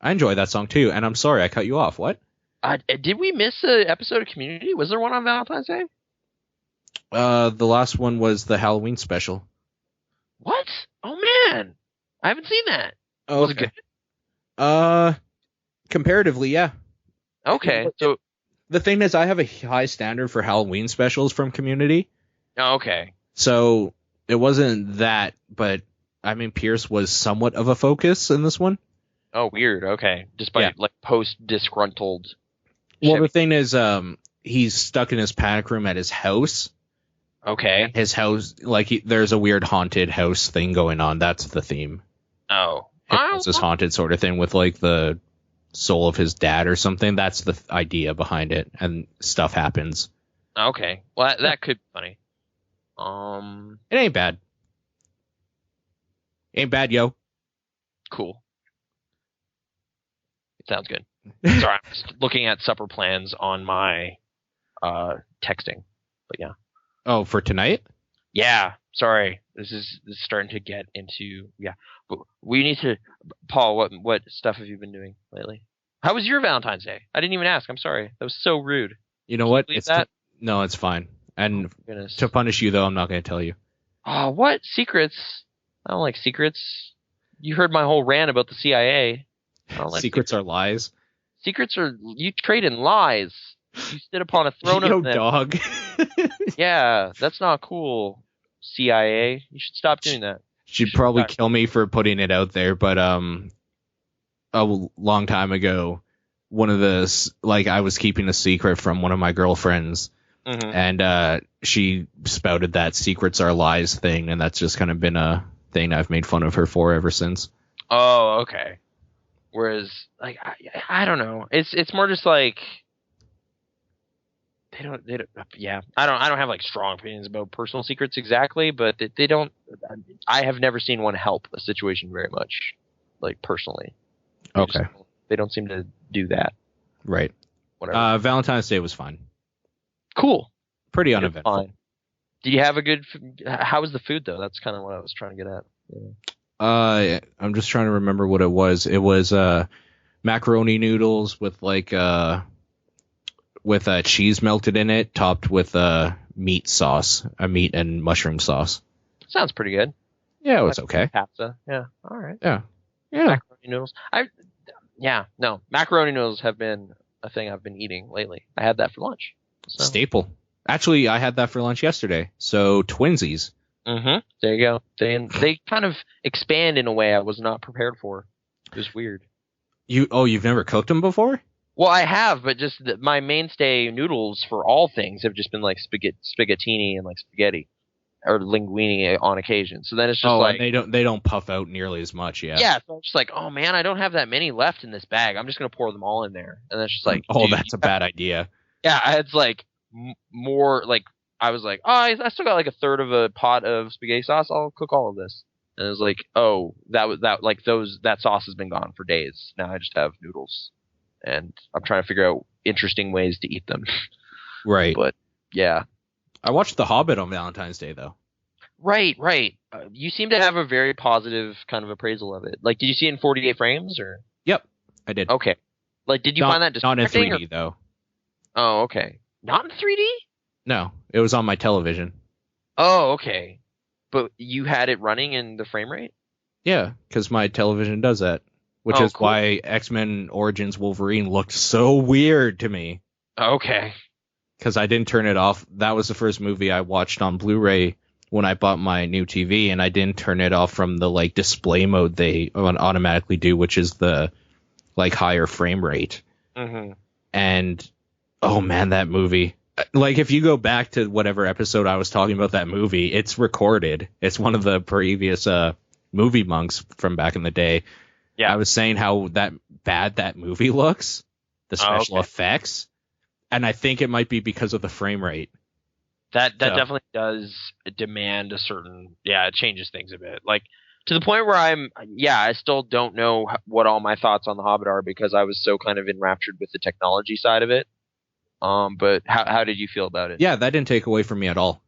Speaker 3: I
Speaker 1: enjoy that song, too. And I'm sorry, I cut you off. What?
Speaker 3: Did we miss an episode of Community? Was there one on Valentine's Day?
Speaker 1: The last one was the Halloween special.
Speaker 3: What? Oh, man. I haven't seen that.
Speaker 1: Oh,
Speaker 3: was it good?
Speaker 1: Comparatively, yeah.
Speaker 3: Okay. So
Speaker 1: the thing is, I have a high standard for Halloween specials from Community.
Speaker 3: Oh, okay.
Speaker 1: So it wasn't that, but I mean, Pierce was somewhat of a focus in this one.
Speaker 3: Oh, weird. Okay. Despite like post disgruntled.
Speaker 1: Well, the thing is, he's stuck in his panic room at his house.
Speaker 3: Okay.
Speaker 1: His house, like, there's a weird haunted house thing going on. That's the theme.
Speaker 3: Oh.
Speaker 1: It's this haunted sort of thing with, like, the soul of his dad or something. That's the idea behind it, and stuff happens.
Speaker 3: Okay. Well, that could be funny.
Speaker 1: It ain't bad. Ain't bad, yo.
Speaker 3: Cool. It sounds good. Sorry, I'm just looking at supper plans on my texting. But yeah.
Speaker 1: Oh, for tonight?
Speaker 3: Yeah. Sorry. This is starting to get into But we need to. Paul, what stuff have you been doing lately? How was your Valentine's Day? I didn't even ask. I'm sorry. That was so rude.
Speaker 1: You know what?
Speaker 3: It's that.
Speaker 1: No, it's fine. And to punish you, though, I'm not going to tell you.
Speaker 3: Oh, what secrets? I don't like secrets. You heard my whole rant about the CIA. I don't like
Speaker 1: secrets are lies.
Speaker 3: Secrets are you trade in lies. You sit upon a throne of them.
Speaker 1: Dog.
Speaker 3: Yeah, that's not cool. CIA, you should stop doing that.
Speaker 1: She'd probably kill me for putting it out there, but a long time ago, I was keeping a secret from one of my girlfriends, and she spouted that secrets are lies thing, and that's just kind of been a thing I've made fun of her for ever since.
Speaker 3: Oh, okay. Whereas, like, I don't know. It's more just like they don't. Yeah, I don't have like strong opinions about personal secrets exactly, but they don't. I have never seen one help a situation very much, like personally.
Speaker 1: Okay.
Speaker 3: They don't seem to do that.
Speaker 1: Right.
Speaker 3: Whatever.
Speaker 1: Valentine's Day was fine.
Speaker 3: Cool.
Speaker 1: Pretty
Speaker 3: It's
Speaker 1: uneventful.
Speaker 3: fine. Did you have a good? How was the food though? That's kind of what I was trying to get at. Yeah.
Speaker 1: I'm just trying to remember what it was. It was macaroni noodles with cheese melted in it, topped with meat sauce, a meat and mushroom sauce.
Speaker 3: Sounds pretty good.
Speaker 1: Yeah, it was okay.
Speaker 3: Pasta. Yeah. All right.
Speaker 1: Yeah.
Speaker 3: Macaroni noodles. Macaroni noodles have been a thing I've been eating lately. I had that for lunch. So.
Speaker 1: Staple. Actually, I had that for lunch yesterday. So twinsies.
Speaker 3: Mm-hmm. There you go. They kind of expand in a way I was not prepared for. It was weird.
Speaker 1: You've never cooked them before?
Speaker 3: Well, I have, but just my mainstay noodles for all things have just been like spaghettini and like spaghetti or linguine on occasion. So then it's just like
Speaker 1: and they don't puff out nearly as much. Yeah.
Speaker 3: Yeah. So I'm just like, oh man, I don't have that many left in this bag. I'm just gonna pour them all in there, and then it's just like,
Speaker 1: oh, that's a bad idea.
Speaker 3: Yeah, it's like more like I was like, oh, I still got like a third of a pot of spaghetti sauce. I'll cook all of this. And it was like, oh, that sauce has been gone for days. Now I just have noodles, and I'm trying to figure out interesting ways to eat them.
Speaker 1: Right.
Speaker 3: But yeah,
Speaker 1: I watched The Hobbit on Valentine's Day though.
Speaker 3: Right. You seem to have a very positive kind of appraisal of it. Like, did you see it in 48 frames or?
Speaker 1: Yep, I did.
Speaker 3: Okay. Like, did you find that
Speaker 1: not in
Speaker 3: distracting?
Speaker 1: 3D though?
Speaker 3: Oh, okay. Not in 3D?
Speaker 1: No, it was on my television.
Speaker 3: Oh, okay. But you had it running in the frame rate?
Speaker 1: Yeah, because my television does that, which is
Speaker 3: cool.
Speaker 1: why X-Men Origins Wolverine looked so weird to me.
Speaker 3: Okay.
Speaker 1: Because I didn't turn it off. That was the first movie I watched on Blu-ray when I bought my new TV, and I didn't turn it off from the like display mode they automatically do, which is the like higher frame rate.
Speaker 3: Mm-hmm.
Speaker 1: And oh man, that movie. Like, if you go back to whatever episode I was talking about that movie, it's recorded. It's one of the previous movie monks from back in the day. Yeah. I was saying how bad that movie looks, the special effects, and I think it might be because of the frame rate.
Speaker 3: That definitely does demand a certain, it changes things a bit. Like, to the point where I still don't know what all my thoughts on The Hobbit are because I was so kind of enraptured with the technology side of it. But how did you feel about it?
Speaker 1: Yeah, that didn't take away from me at all.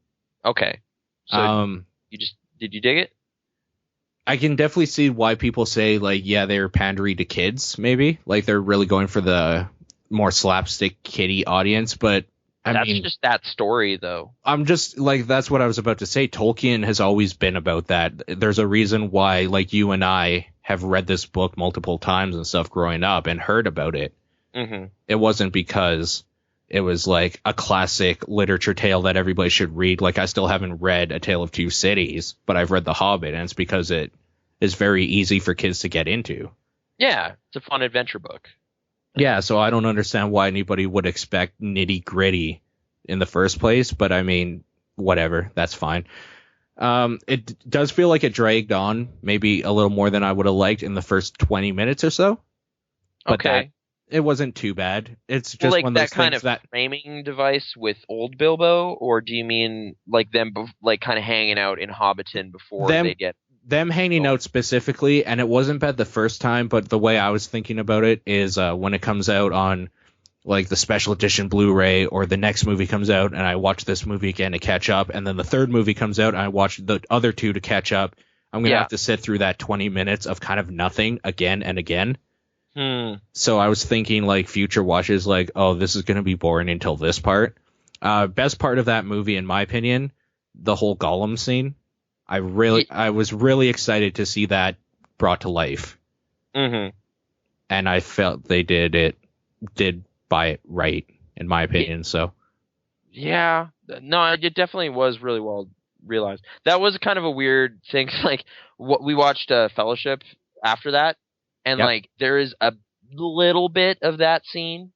Speaker 3: Okay. So did you dig it?
Speaker 1: I can definitely see why people say like, yeah, they're pandering to kids, maybe. Like they're really going for the more slapstick kiddie audience, but
Speaker 3: that's just that story though.
Speaker 1: I'm just like, that's what I was about to say. Tolkien has always been about that. There's a reason why like you and I have read this book multiple times and stuff growing up and heard about it.
Speaker 3: Mm-hmm.
Speaker 1: It wasn't because it was like a classic literature tale that everybody should read. Like I still haven't read A Tale of Two Cities, but I've read The Hobbit, and it's because it is very easy for kids to get into.
Speaker 3: Yeah, it's a fun adventure book.
Speaker 1: Yeah, so I don't understand why anybody would expect nitty gritty in the first place, but I mean, whatever, that's fine. It does feel like it dragged on maybe a little more than I would have liked in the first 20 minutes or so. But
Speaker 3: okay.
Speaker 1: It wasn't too bad. It's just
Speaker 3: like
Speaker 1: one of those
Speaker 3: that kind
Speaker 1: things
Speaker 3: of framing device with old Bilbo, or do you mean like them like kind of hanging out in Hobbiton before they get
Speaker 1: them hanging out specifically? And it wasn't bad the first time, but the way I was thinking about it is when it comes out on like the special edition Blu-ray, or the next movie comes out and I watch this movie again to catch up, and then the third movie comes out and I watch the other two to catch up. I'm gonna have to sit through that 20 minutes of kind of nothing again and again. So I was thinking like future watches, like, oh, this is going to be boring until this part. Best part of that movie, in my opinion, the whole Gollum scene. I was really excited to see that brought to life. Mm-hmm. And I felt they did by it right, in my opinion. So.
Speaker 3: Yeah, no, it definitely was really well realized. That was kind of a weird thing. Like what we watched Fellowship after that. And like there is a little bit of that scene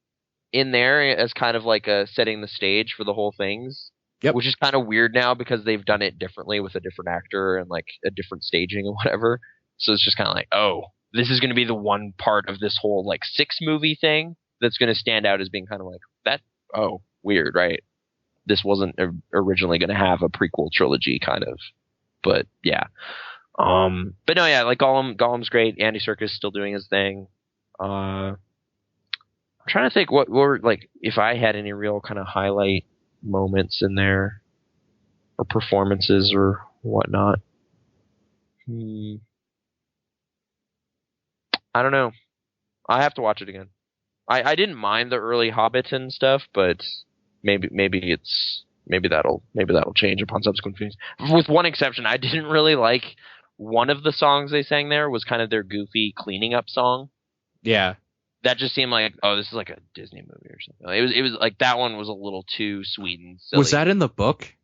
Speaker 3: in there as kind of like a setting the stage for the whole things.
Speaker 1: Yep.
Speaker 3: Which is kind of weird now because they've done it differently with a different actor and like a different staging and whatever. So it's just kind of like, oh, this is going to be the one part of this whole like 6 movie thing that's going to stand out as being kind of like that. Oh, weird, right? This wasn't originally going to have a prequel trilogy kind of, but yeah. But no, yeah, like Gollum's great. Andy Serkis still doing his thing. I'm trying to think what were like if I had any real kind of highlight moments in there or performances or whatnot. I don't know. I have to watch it again. I didn't mind the early Hobbit and stuff, but maybe that'll change upon subsequent viewings. With one exception, I didn't really like one of the songs they sang there was kind of their goofy cleaning up song.
Speaker 1: Yeah.
Speaker 3: That just seemed like, oh, this is like a Disney movie or something. It was like that one was a little too sweet and silly.
Speaker 1: Was that in the book?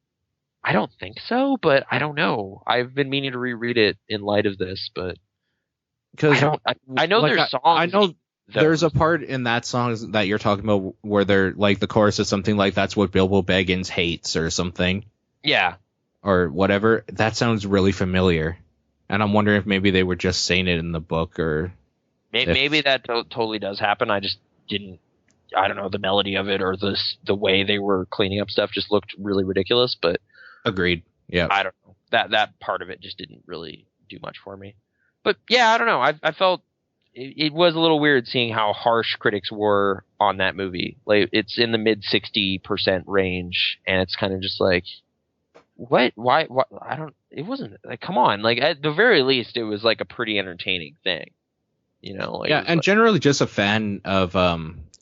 Speaker 3: I don't think so, but I don't know. I've been meaning to reread it in light of this, but
Speaker 1: Because
Speaker 3: I know there's songs.
Speaker 1: I know there's a part in that song that you're talking about where they're like the chorus is something like that's what Bilbo Baggins hates or something.
Speaker 3: Yeah.
Speaker 1: Or whatever. That sounds really familiar, and I'm wondering if maybe they were just saying it in the book or.
Speaker 3: Maybe that totally does happen. I just didn't. I don't know, the melody of it or the way they were cleaning up stuff just looked really ridiculous. But
Speaker 1: agreed. Yeah.
Speaker 3: I don't know. That part of it just didn't really do much for me. But yeah, I don't know. I felt it was a little weird seeing how harsh critics were on that movie. Like it's in the mid 60% range, and it's kind of just like, what? Why? I don't. It wasn't like, come on. Like at the very least, it was like a pretty entertaining thing. You know, like,
Speaker 1: yeah, and like, generally just a fan of,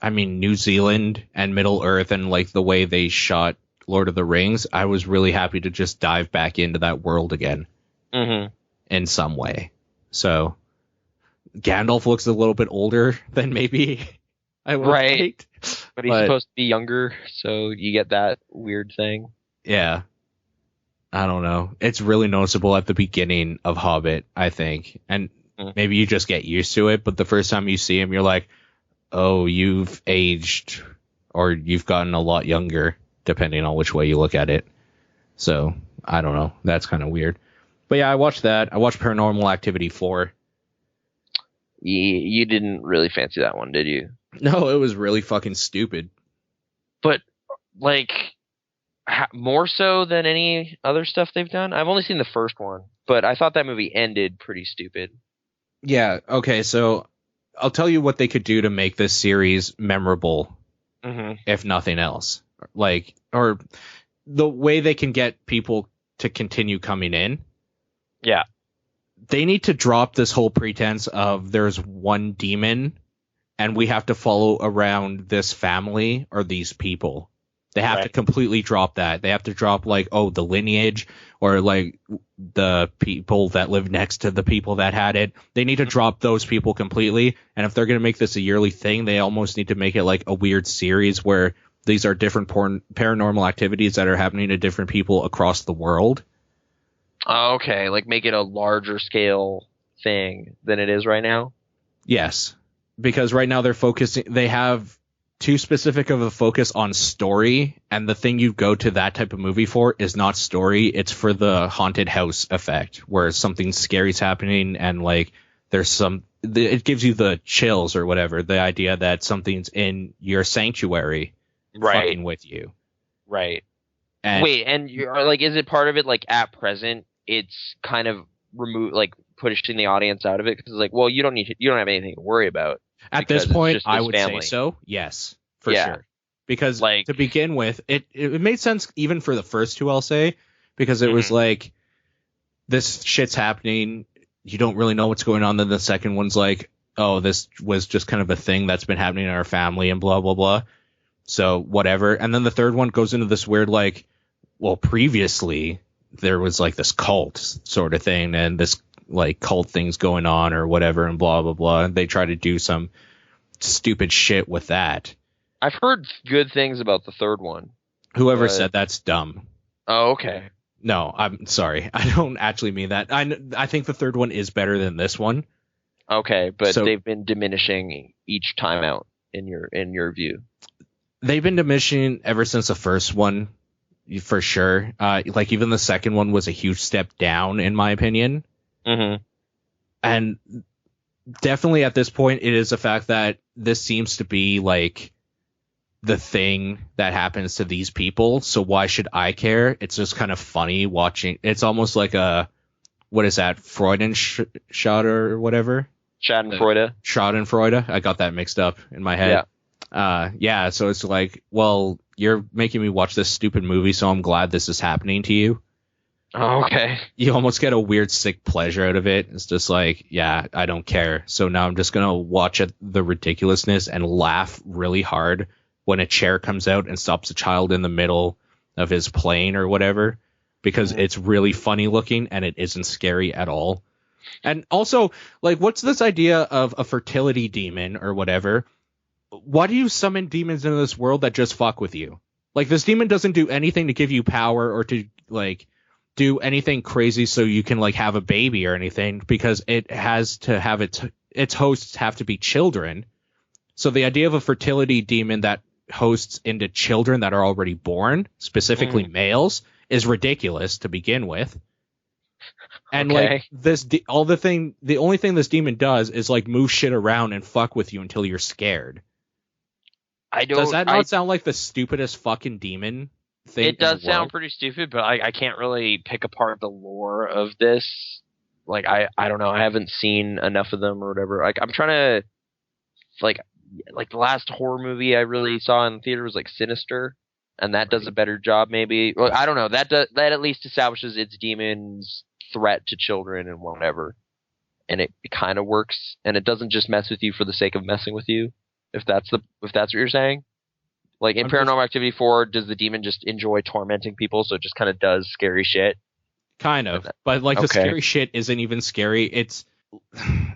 Speaker 1: New Zealand and Middle Earth and like the way they shot Lord of the Rings. I was really happy to just dive back into that world again in some way. So Gandalf looks a little bit older than maybe I would have liked.
Speaker 3: But he's supposed to be younger, so you get that weird thing.
Speaker 1: Yeah. I don't know. It's really noticeable at the beginning of Hobbit, I think. And maybe you just get used to it, but the first time you see him, you're like, oh, you've aged, or you've gotten a lot younger, depending on which way you look at it. So, I don't know. That's kind of weird. But yeah, I watched that. I watched Paranormal Activity 4.
Speaker 3: You didn't really fancy that one, did you?
Speaker 1: No, it was really fucking stupid.
Speaker 3: But, like, more so than any other stuff they've done? I've only seen the first one, but I thought that movie ended pretty stupid.
Speaker 1: Yeah, okay, so I'll tell you what they could do to make this series memorable, if nothing else. Like, or the way they can get people to continue coming in.
Speaker 3: Yeah.
Speaker 1: They need to drop this whole pretense of there's one demon and we have to follow around this family or these people. They have to completely drop that. They have to drop like, oh, the lineage or like the people that live next to the people that had it. They need to drop those people completely. And if they're going to make this a yearly thing, they almost need to make it like a weird series where these are different paranormal activities that are happening to different people across the world.
Speaker 3: Okay, like make it a larger scale thing than it is right now?
Speaker 1: Yes, because right now they have too specific of a focus on story, and the thing you go to that type of movie for is not story, it's for the haunted house effect, where something scary's happening and like it gives you the chills or whatever, the idea that something's in your sanctuary fucking with you. Right. And
Speaker 3: wait, and you're like, is it part of it like at present it's kind of pushing the audience out of it because it's like, well, you don't have anything to worry about.
Speaker 1: At this point, I would say so. Yes, for sure. Because like, to begin with, it made sense even for the first two, I'll say, because it was like, this shit's happening. You don't really know what's going on. Then the second one's like, oh, this was just kind of a thing that's been happening in our family and blah, blah, blah. So whatever. And then the third one goes into this weird, like, well, previously there was like this cult sort of thing and this like cult things going on or whatever and blah, blah, blah. And they try to do some stupid shit with that.
Speaker 3: I've heard good things about the third one.
Speaker 1: Whoever said that's dumb.
Speaker 3: Oh, okay.
Speaker 1: No, I'm sorry. I don't actually mean that. I think the third one is better than this one.
Speaker 3: Okay, but
Speaker 1: So-
Speaker 3: they've been diminishing each time out in your view.
Speaker 1: They've been diminishing ever since the first one, for sure. Like even the second one was a huge step down, in my opinion.
Speaker 3: Mm-hmm.
Speaker 1: And definitely at this point, it is a fact that this seems to be like the thing that happens to these people. So why should I care? It's just kind of funny watching. It's almost like what is that? Freudenschade or whatever?
Speaker 3: Schadenfreude.
Speaker 1: Schadenfreude. I got that mixed up in my head. Yeah. So it's like, well, you're making me watch this stupid movie, so I'm glad this is happening to you.
Speaker 3: Oh, okay.
Speaker 1: You almost get a weird sick pleasure out of it. It's just like, yeah, I don't care. So now I'm just going to watch the ridiculousness and laugh really hard when a chair comes out and stops a child in the middle of his plane or whatever, because it's really funny looking and it isn't scary at all. And also, like, what's this idea of a fertility demon or whatever? Why do you summon demons into this world that just fuck with you? Like, this demon doesn't do anything to give you power or to, like, do anything crazy so you can, like, have a baby or anything, because it has to have its hosts have to be children. So the idea of a fertility demon that hosts into children that are already born, specifically males, is ridiculous to begin with. And like the only thing this demon does is like move shit around and fuck with you until you're scared. Does that not sound like the stupidest fucking demon thing?
Speaker 3: It does sound pretty stupid, but I can't really pick apart the lore of this. Like I don't know. I haven't seen enough of them or whatever. Like I'm trying to like the last horror movie I really saw in the theater was like Sinister, and that does a better job maybe. Well, I don't know. That at least establishes its demon's threat to children and whatever. And it kind of works, and it doesn't just mess with you for the sake of messing with you. If that's what you're saying. Like in Paranormal Activity 4, does the demon just enjoy tormenting people, so it just kind of does scary shit?
Speaker 1: Kind of. But like the scary shit isn't even scary.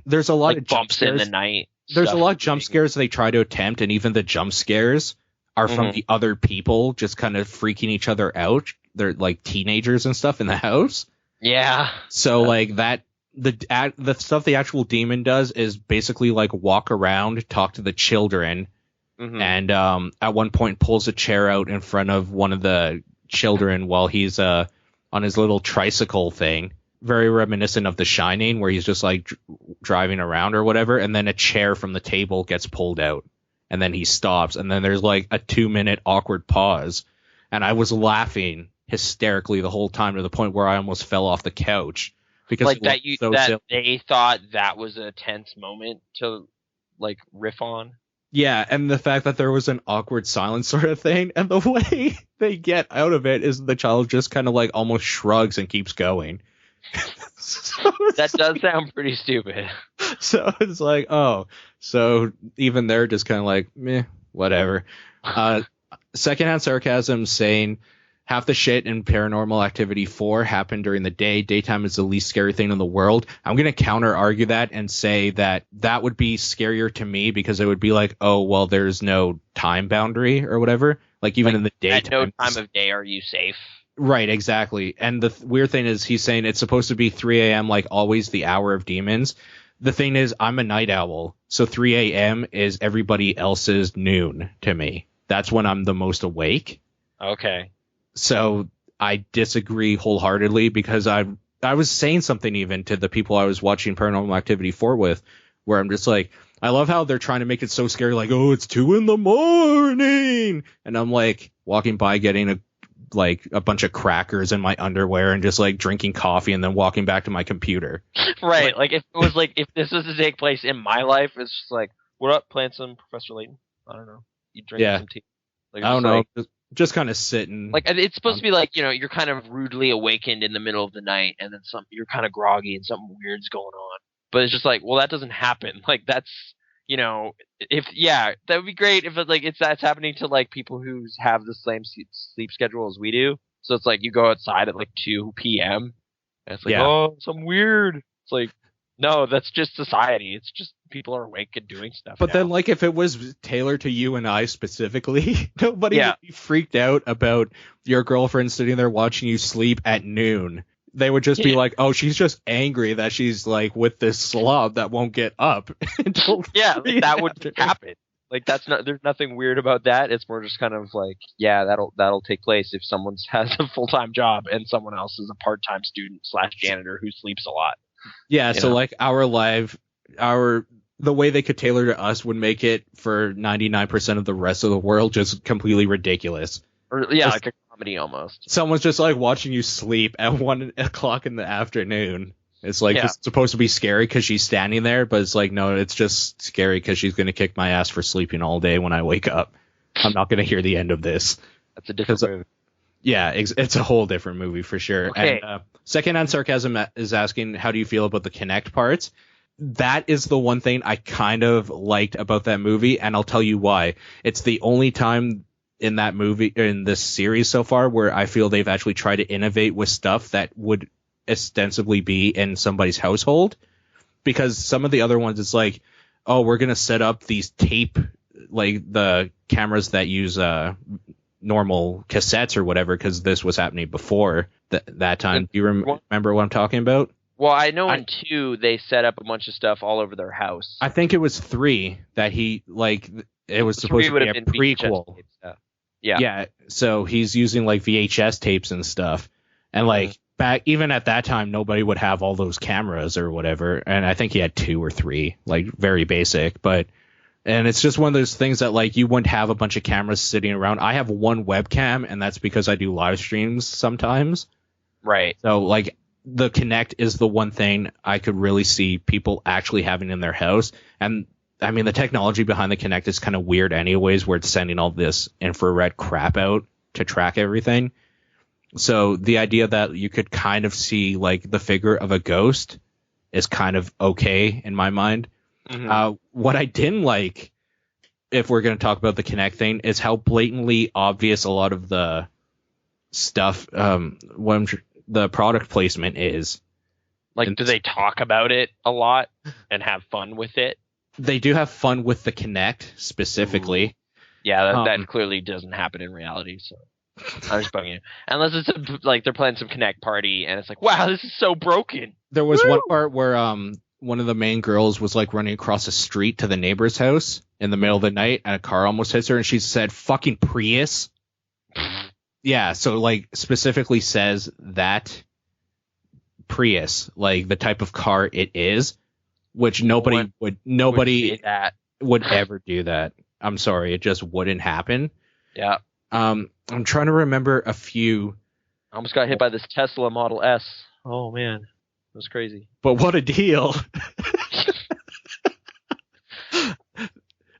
Speaker 1: There's a lot
Speaker 3: like
Speaker 1: of jump
Speaker 3: bumps
Speaker 1: scares.
Speaker 3: in the night.
Speaker 1: There's a lot of jump scares they try to attempt, and even the jump scares are from the other people just kind of freaking each other out. They're like teenagers and stuff in the house.
Speaker 3: Yeah.
Speaker 1: So like that, the stuff the actual demon does is basically like walk around, talk to the children, and at one point pulls a chair out in front of one of the children while he's on his little tricycle thing. Very reminiscent of The Shining, where he's just like driving around or whatever, and then a chair from the table gets pulled out, and then he stops, and then there's like a 2-minute awkward pause, and I was laughing hysterically the whole time to the point where I almost fell off the couch because
Speaker 3: like they thought that was a tense moment to like riff on.
Speaker 1: Yeah, and the fact that there was an awkward silence sort of thing, and the way they get out of it is the child just kind of like almost shrugs and keeps going.
Speaker 3: That does sound pretty stupid.
Speaker 1: So it's like, oh, so even they're just kind of like, meh, whatever. Secondhand sarcasm saying half the shit in Paranormal Activity 4 happened during the day. Daytime is the least scary thing in the world. I'm going to counter argue that and say that would be scarier to me because it would be like, oh, well, there's no time boundary or whatever. Like even in the daytime.
Speaker 3: At no time of day are you safe.
Speaker 1: Right, exactly. And the weird thing is he's saying it's supposed to be 3 a.m. like always the hour of demons. The thing is I'm a night owl. So 3 a.m. is everybody else's noon to me. That's when I'm the most awake.
Speaker 3: Okay.
Speaker 1: So I disagree wholeheartedly because I was saying something even to the people I was watching Paranormal Activity 4 with where I'm just like, I love how they're trying to make it so scary. Like, oh, it's 2 a.m. And I'm like walking by getting a bunch of crackers in my underwear and just like drinking coffee and then walking back to my computer.
Speaker 3: Right. Like if it was like, if this was to take place in my life, it's just like, what up, playing some Professor Layton? I don't know. You drink some tea. Like,
Speaker 1: I don't know. Just kind of sitting.
Speaker 3: Like it's supposed to be like, you know, you're kind of rudely awakened in the middle of the night and then you're kind of groggy and something weird's going on. But it's just like, well, that doesn't happen. Like that's, you know, that would be great if that's happening to like people who have the same sleep schedule as we do. So it's like you go outside at like 2 p.m. and it's like, oh, something weird. It's like, no, that's just society. It's just people are awake and doing stuff.
Speaker 1: But
Speaker 3: now.
Speaker 1: then like if it was tailored to you and I specifically, nobody would be freaked out about your girlfriend sitting there watching you sleep at noon. They would just be
Speaker 3: Yeah.
Speaker 1: like, "Oh, she's just angry that she's like with this slob that won't get up." until
Speaker 3: Yeah,
Speaker 1: 3
Speaker 3: like, that
Speaker 1: in
Speaker 3: would
Speaker 1: the afternoon.
Speaker 3: happen. Like that's not. There's nothing weird about that. It's more just kind of like, yeah, that'll take place if someone has a full-time job and someone else is a part-time student / janitor who sleeps a lot.
Speaker 1: Yeah,
Speaker 3: You
Speaker 1: so
Speaker 3: know?
Speaker 1: like the way they could tailor to us would make it for 99% of the rest of the world just completely ridiculous.
Speaker 3: Or yeah,
Speaker 1: Just-
Speaker 3: like a comedy almost.
Speaker 1: Someone's just like watching you sleep at 1 o'clock in the afternoon. It's like
Speaker 3: Yeah.
Speaker 1: it's supposed to be scary because she's standing there, but it's like, no, it's just scary because she's going to kick my ass for sleeping all day when I wake up. I'm not going to hear the end of this.
Speaker 3: That's a different
Speaker 1: 'Cause-
Speaker 3: movie.
Speaker 1: Yeah, it's a whole different movie for sure.
Speaker 3: Okay.
Speaker 1: And Secondhand Sarcasm is asking, how do you feel about the Connect parts? That is the one thing I kind of liked about that movie, and I'll tell you why. It's the only time in that movie, in this series so far, where I feel they've actually tried to innovate with stuff that would ostensibly be in somebody's household. Because some of the other ones, it's like, oh, we're going to set up these tape, like the cameras that use normal cassettes or whatever, because this was happening before that time. Do you remember what I'm talking about?
Speaker 3: Well, I know in 2 they set up a bunch of stuff all over their house.
Speaker 1: I think it was 3 that he, like, it was supposed
Speaker 3: 3
Speaker 1: to
Speaker 3: would
Speaker 1: be
Speaker 3: have
Speaker 1: a
Speaker 3: been VHS
Speaker 1: prequel.
Speaker 3: tapes, yeah.
Speaker 1: Yeah, so he's using like VHS tapes and stuff, and like back even at that time, nobody would have all those cameras or whatever. And I think he had 2 or 3, like very basic. And it's just one of those things that like you wouldn't have a bunch of cameras sitting around. I have one webcam, and that's because I do live streams sometimes.
Speaker 3: Right.
Speaker 1: So like the Kinect is the one thing I could really see people actually having in their house. And I mean, the technology behind the Kinect is kind of weird anyways, where it's sending all this infrared crap out to track everything. So the idea that you could kind of see like the figure of a ghost is kind of okay in my mind.
Speaker 3: Mhm.
Speaker 1: What I didn't like, if we're going to talk about the Kinect thing, is how blatantly obvious a lot of the stuff, the product placement is.
Speaker 3: Like, do they talk about it a lot and have fun with it?
Speaker 1: They do have fun with the Kinect specifically.
Speaker 3: Yeah, that clearly doesn't happen in reality. So I'm just bugging you. Unless it's like they're playing some Kinect party and it's like, wow, this is so broken.
Speaker 1: There was one part where one of the main girls was like running across a street to the neighbor's house in the middle of the night, and a car almost hits her, and she said, "Fucking Prius." Yeah, so like specifically says that Prius, like the type of car it is, which nobody would
Speaker 3: say that.
Speaker 1: would ever do that. I'm sorry, it just wouldn't happen.
Speaker 3: Yeah.
Speaker 1: I'm trying to remember a few,
Speaker 3: I almost got hit by this Tesla Model S. Oh man, it was crazy.
Speaker 1: but what a deal.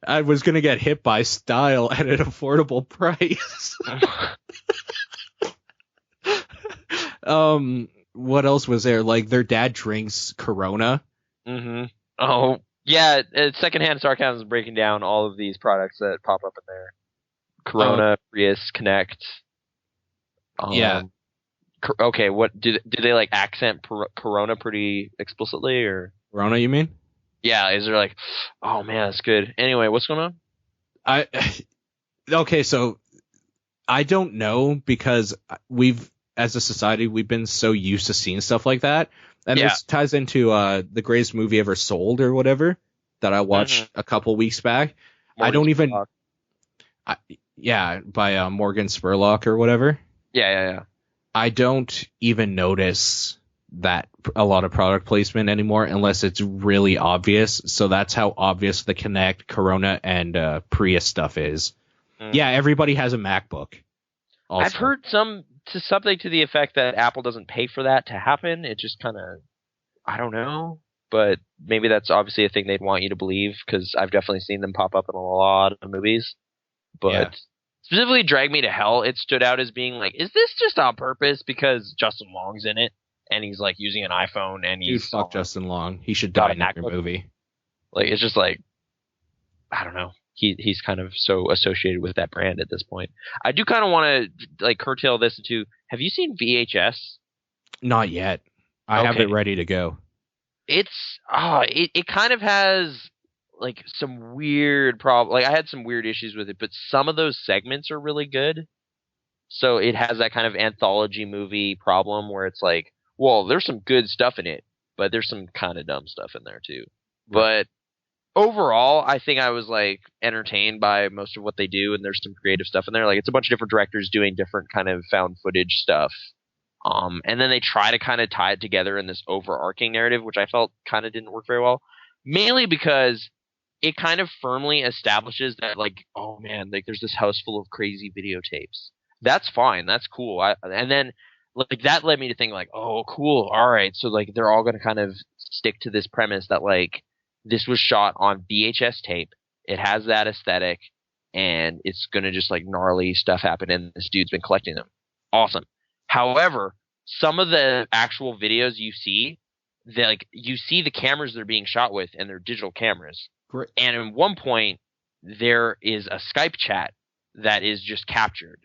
Speaker 1: I was gonna get hit by style at an affordable price. What else was there? Like their dad drinks Corona.
Speaker 3: Mm-hmm. Oh yeah, secondhand sarcasm is breaking down all of these products that pop up in there. Corona, Prius, Connect.
Speaker 1: Yeah.
Speaker 3: Okay, what did they like accent Corona pretty explicitly or?
Speaker 1: Corona, you mean?
Speaker 3: Yeah, is there like, oh man, that's good. Anyway, what's going on?
Speaker 1: Okay, so I don't know, because as a society, we've been so used to seeing stuff like that. And this ties into the greatest movie ever sold or whatever that I watched a couple weeks back. I don't even. By Morgan Spurlock or whatever.
Speaker 3: Yeah.
Speaker 1: I don't even notice that a lot of product placement anymore unless it's really obvious. So that's how obvious the Kinect, Corona, and Prius stuff is. Yeah, everybody has a MacBook. Also.
Speaker 3: I've heard something to the effect that Apple doesn't pay for that to happen. It just kind of, I don't know, but maybe that's obviously a thing they'd want you to believe, because I've definitely seen them pop up in a lot of movies. But specifically Drag Me to Hell, it stood out as being like, is this just on purpose because Justin Long's in it and he's like using an iPhone and he's
Speaker 1: fuck Justin Long. He should die in every movie.
Speaker 3: Like, it's just like, I don't know. He's kind of so associated with that brand at this point. I do kind of want to like curtail this into, have you seen VHS?
Speaker 1: Not yet. I have it ready to go.
Speaker 3: It's it kind of has like some weird problem. Like, I had some weird issues with it, but some of those segments are really good. So it has that kind of anthology movie problem where it's like, well, there's some good stuff in it, but there's some kind of dumb stuff in there too. But overall, I think I was like entertained by most of what they do, and there's some creative stuff in there. Like it's a bunch of different directors doing different kind of found footage stuff. And then they try to kind of tie it together in this overarching narrative, which I felt kind of didn't work very well. Mainly because it kind of firmly establishes that, like, oh man, like there's this house full of crazy videotapes. That's fine. That's cool. And then like that led me to think like, oh, cool. All right. So like they're all going to kind of stick to this premise that like this was shot on VHS tape. It has that aesthetic and it's going to just like gnarly stuff happen. And this dude's been collecting them. Awesome. However, some of the actual videos you see the cameras they're being shot with and they're digital cameras.
Speaker 1: Great.
Speaker 3: And at one point there is a Skype chat that is just captured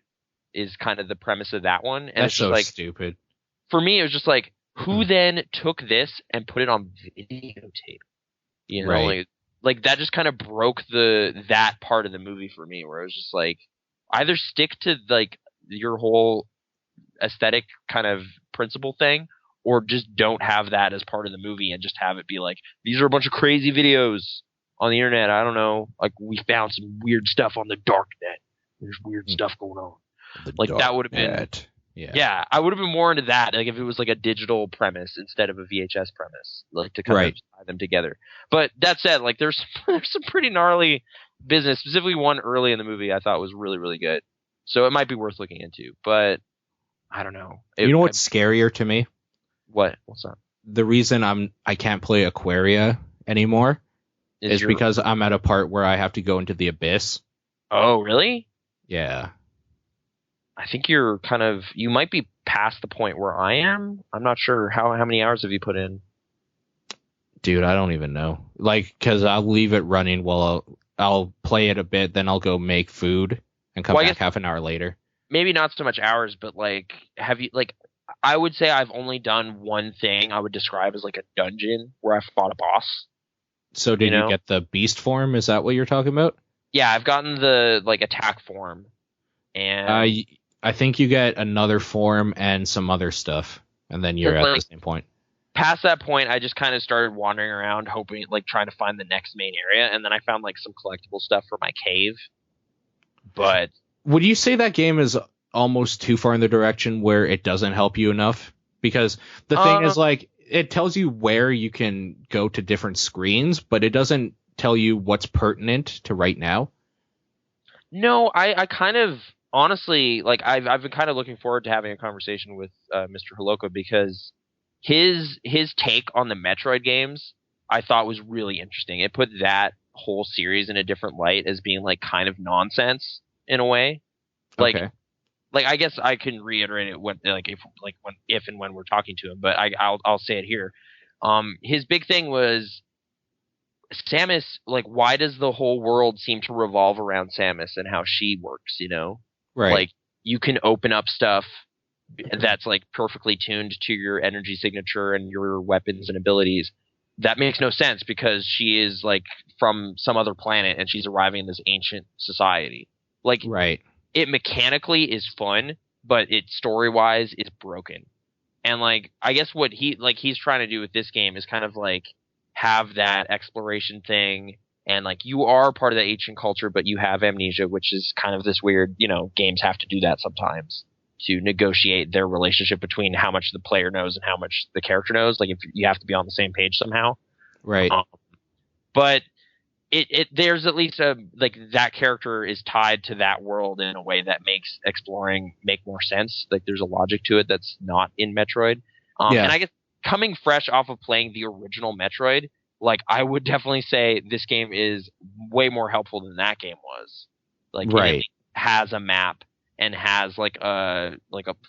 Speaker 3: is kind of the premise of that one. And
Speaker 1: That's
Speaker 3: it's just
Speaker 1: so
Speaker 3: like,
Speaker 1: stupid.
Speaker 3: for me, it was just like, who then took this and put it on videotape? You know,
Speaker 1: Right.
Speaker 3: like that just kind of broke that part of the movie for me, where it was just like, either stick to like your whole aesthetic kind of principle thing, or just don't have that as part of the movie and just have it be like, these are a bunch of crazy videos on the internet. I don't know, like we found some weird stuff on the dark net. There's weird stuff going on. Like that would have been, yeah, I would have been more into that. Like if it was like a digital premise instead of a VHS premise, like to kind of tie them together. But that said, like there's some pretty gnarly business, specifically one early in the movie I thought was really, really good. So it might be worth looking into, but I don't know.
Speaker 1: You know what's scarier to me?
Speaker 3: What's that?
Speaker 1: The reason I can't play Aquaria anymore is because I'm at a part where I have to go into the abyss.
Speaker 3: Oh, really?
Speaker 1: Yeah.
Speaker 3: I think you might be past the point where I am. I'm not sure. How many hours have you put in?
Speaker 1: Dude, I don't even know. Like, because I'll leave it running while I'll play it a bit, then I'll go make food and come back half an hour later.
Speaker 3: Maybe not so much hours, but like, have you, like, I would say I've only done one thing I would describe as like a dungeon where I fought a boss.
Speaker 1: So did you get the beast form? Is that what you're talking about?
Speaker 3: Yeah, I've gotten the like attack form. And
Speaker 1: I think you get another form and some other stuff, and then you're at the same point.
Speaker 3: Past that point, I just kind of started wandering around, hoping, like, trying to find the next main area, and then I found like some collectible stuff for my cave. But
Speaker 1: would you say that game is almost too far in the direction where it doesn't help you enough? Because the thing is, like, it tells you where you can go to different screens, but it doesn't tell you what's pertinent to right now.
Speaker 3: No, I kind of honestly, like, I've been kind of looking forward to having a conversation with Mr. Holoko, because his take on the Metroid games I thought was really interesting. It put that whole series in a different light as being like kind of nonsense in a way. Like,
Speaker 1: okay.
Speaker 3: Like, I guess I can reiterate it when, like, if and when we're talking to him, but I'll say it here. His big thing was Samus. Like, why does the whole world seem to revolve around Samus and how she works? You know,
Speaker 1: right?
Speaker 3: Like, you can open up stuff that's like perfectly tuned to your energy signature and your weapons and abilities. That makes no sense because she is like from some other planet and she's arriving in this ancient society. Like,
Speaker 1: right.
Speaker 3: It mechanically is fun, but it story-wise is broken. And like, I guess what he's trying to do with this game is kind of like have that exploration thing, and like you are part of the ancient culture, but you have amnesia, which is kind of this weird, you know, games have to do that sometimes to negotiate their relationship between how much the player knows and how much the character knows. Like, if you have to be on the same page somehow.
Speaker 1: Right.
Speaker 3: But there's at least like that character is tied to that world in a way that makes exploring make more sense. Like, there's a logic to it that's not in Metroid.
Speaker 1: Yeah.
Speaker 3: And I guess coming fresh off of playing the original Metroid, like, I would definitely say this game is way more helpful than that game was. Like,
Speaker 1: right.
Speaker 3: It has a map and has like a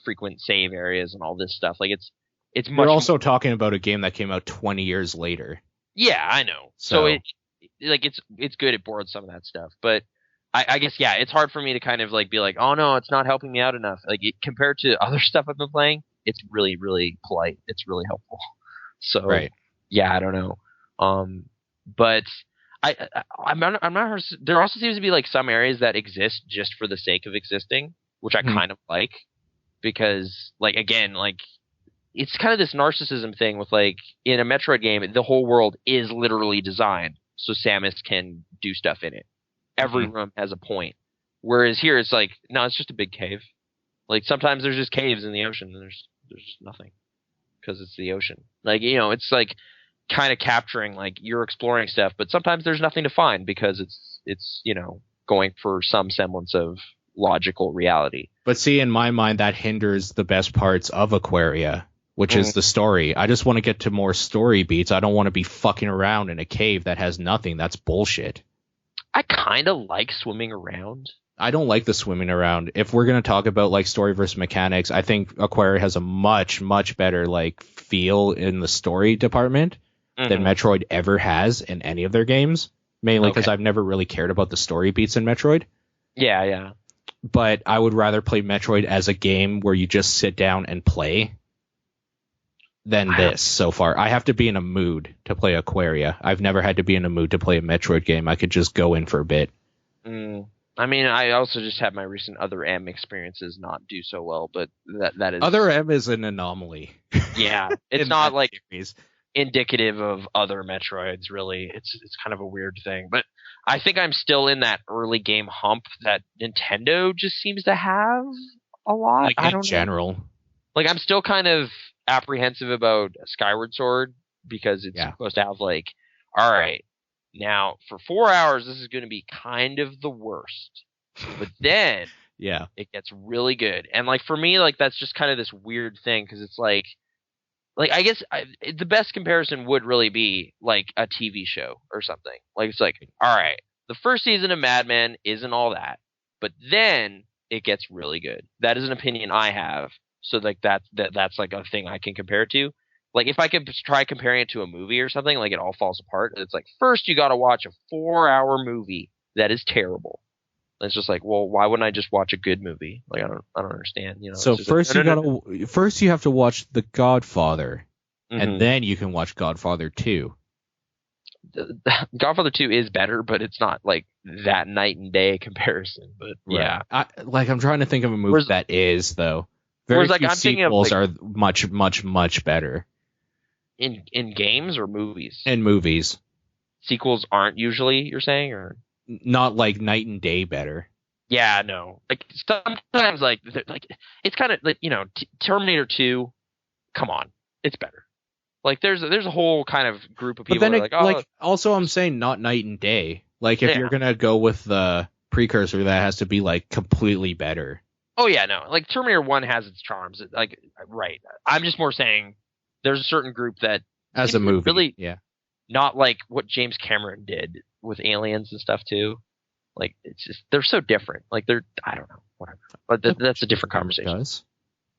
Speaker 3: frequent save areas and all this stuff. Like, it's much.
Speaker 1: We're also talking about a game that came out 20 years later.
Speaker 3: Yeah, I know. So it's good. It boards some of that stuff, but I guess, yeah, it's hard for me to kind of like be like, oh no, it's not helping me out enough. Like, compared to other stuff I've been playing, it's really, really polite. It's really helpful. So
Speaker 1: right.
Speaker 3: Yeah, I don't know. But I'm not. There also seems to be like some areas that exist just for the sake of existing, which I kind of like, because like, again, like it's kind of this narcissism thing with like in a Metroid game, the whole world is literally designed so Samus can do stuff in it. Every room has a point. Whereas here it's like, no, it's just a big cave. Like sometimes there's just caves in the ocean and there's just nothing because it's the ocean. Like, you know, it's like kind of capturing like you're exploring stuff, but sometimes there's nothing to find because it's, you know, going for some semblance of logical reality.
Speaker 1: But see, in my mind, that hinders the best parts of Aquaria, which is the story. I just want to get to more story beats. I don't want to be fucking around in a cave that has nothing. That's bullshit.
Speaker 3: I kind of like swimming around.
Speaker 1: I don't like the swimming around. If we're going to talk about like story versus mechanics, I think Aquaria has a much, much better like feel in the story department than Metroid ever has in any of their games. Mainly because I've never really cared about the story beats in Metroid.
Speaker 3: Yeah, yeah.
Speaker 1: But I would rather play Metroid as a game where you just sit down and play than this so far. I have to be in a mood to play Aquaria. I've never had to be in a mood to play a Metroid game. I could just go in for a bit.
Speaker 3: I mean, I also just had my recent Other M experiences not do so well, but that is...
Speaker 1: Other M is an anomaly.
Speaker 3: Yeah, it's not like
Speaker 1: series.
Speaker 3: Indicative of other Metroids, really. It's kind of a weird thing. But I think I'm still in that early game hump that Nintendo just seems to have a lot.
Speaker 1: Like
Speaker 3: I
Speaker 1: in
Speaker 3: don't
Speaker 1: general.
Speaker 3: know. Like, I'm still kind of apprehensive about Skyward Sword because it's supposed to have like, all right, now for 4 hours this is going to be kind of the worst, but then it gets really good. And like for me, like that's just kind of this weird thing because it's like I guess the best comparison would really be like a TV show or something. Like it's like, all right, the first season of Mad Men isn't all that, but then it gets really good. That is an opinion I have. So like that's like a thing I can compare it to. Like if I could try comparing it to a movie or something, like it all falls apart. It's like first you got to watch a 4-hour movie that is terrible. And it's just like, well, why wouldn't I just watch a good movie? Like I don't understand. You know.
Speaker 1: So first
Speaker 3: like,
Speaker 1: first you have to watch The Godfather, and then you can watch Godfather 2.
Speaker 3: Godfather 2 is better, but it's not like that night and day comparison. But yeah,
Speaker 1: I'm trying to think of a movie that is though. Very few sequels are much, much, much better.
Speaker 3: In games or movies?
Speaker 1: In movies.
Speaker 3: Sequels aren't usually, you're saying, or
Speaker 1: not like night and day better.
Speaker 3: Yeah, no. Like sometimes, like it's kind of like, you know, Terminator 2. Come on, it's better. Like there's a whole kind of group of people.
Speaker 1: But then
Speaker 3: that are like,
Speaker 1: also I'm saying not night and day. Like if you're gonna go with the precursor, that has to be like completely better.
Speaker 3: Oh yeah, no. Like Terminator 1 has its charms. Like right. I'm just more saying there's a certain group that
Speaker 1: as a movie
Speaker 3: really
Speaker 1: not
Speaker 3: like what James Cameron did with Aliens and stuff too. Like it's just they're so different. Like they're I don't know, whatever. But that's a different conversation.
Speaker 1: Does.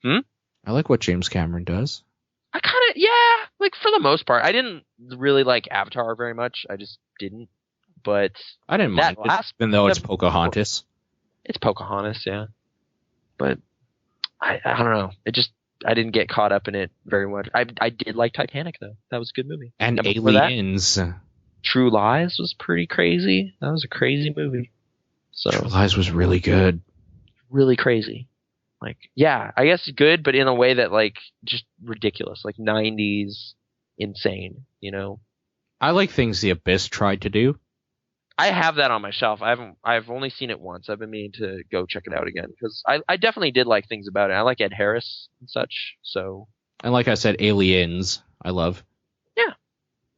Speaker 1: I like what James Cameron does.
Speaker 3: I kind of like for the most part. I didn't really like Avatar very much. I just didn't. But
Speaker 1: I didn't mind it, even though it's Pocahontas.
Speaker 3: It's Pocahontas, yeah. But I don't know. I didn't get caught up in it very much. I did like Titanic though. That was a good movie.
Speaker 1: And Aliens.
Speaker 3: True Lies was pretty crazy. That was a crazy movie. So
Speaker 1: True Lies was really good.
Speaker 3: Really crazy. Like yeah, I guess good, but in a way that like just ridiculous, like 90s insane. You know.
Speaker 1: I like things The Abyss tried to do.
Speaker 3: I have that on my shelf. I've only seen it once. I've been meaning to go check it out again because I definitely did like things about it. I like Ed Harris and such. So
Speaker 1: and like I said, Aliens, I love.
Speaker 3: Yeah,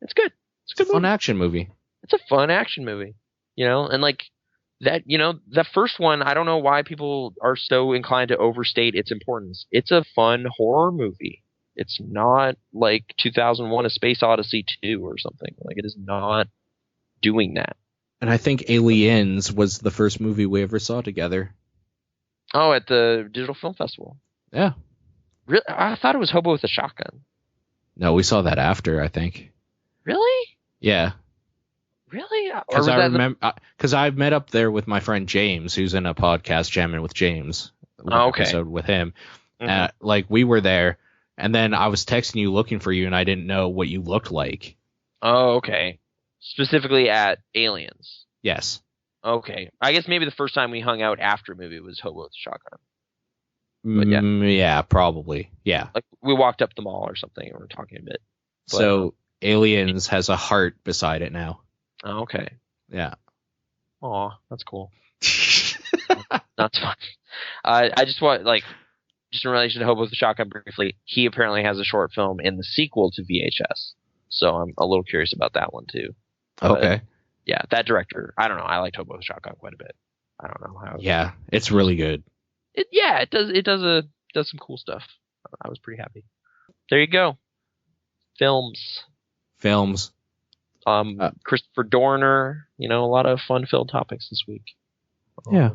Speaker 3: it's good. It's a good
Speaker 1: fun action movie.
Speaker 3: It's a fun action movie, you know, and like that. You know, the first one. I don't know why people are so inclined to overstate its importance. It's a fun horror movie. It's not like 2001: A Space Odyssey 2 or something. Like it is not doing that.
Speaker 1: And I think Aliens was the first movie we ever saw together.
Speaker 3: Oh, at the Digital Film Festival.
Speaker 1: Yeah.
Speaker 3: Really? I thought it was Hobo with a Shotgun.
Speaker 1: No, we saw that after, I think.
Speaker 3: Really?
Speaker 1: Yeah.
Speaker 3: Really?
Speaker 1: Because I remember, because I met up there with my friend James, who's in a podcast jamming with James.
Speaker 3: Oh, okay.
Speaker 1: Episode with him. Like we were there, and then I was texting you looking for you, and I didn't know what you looked like.
Speaker 3: Oh, okay. Specifically at Aliens.
Speaker 1: Yes.
Speaker 3: Okay. I guess maybe the first time we hung out after a movie was Hobo with a Shotgun. But yeah.
Speaker 1: Yeah, probably. Yeah.
Speaker 3: Like we walked up the mall or something and we were talking a bit. But,
Speaker 1: So Aliens has a heart beside it now.
Speaker 3: oh, okay.
Speaker 1: Yeah.
Speaker 3: Aw, that's cool. That's fun. I just want, like, just in relation to Hobo with the Shotgun briefly, he apparently has a short film in the sequel to VHS. So I'm a little curious about that one too.
Speaker 1: Okay.
Speaker 3: Yeah, that director, I don't know. I liked Hobo with the Shotgun quite a bit. I don't know how.
Speaker 1: Yeah, it's really good.
Speaker 3: It does some cool stuff. I was pretty happy. There you go. Films. Christopher Dorner. You know, a lot of fun-filled topics this week.
Speaker 1: Yeah.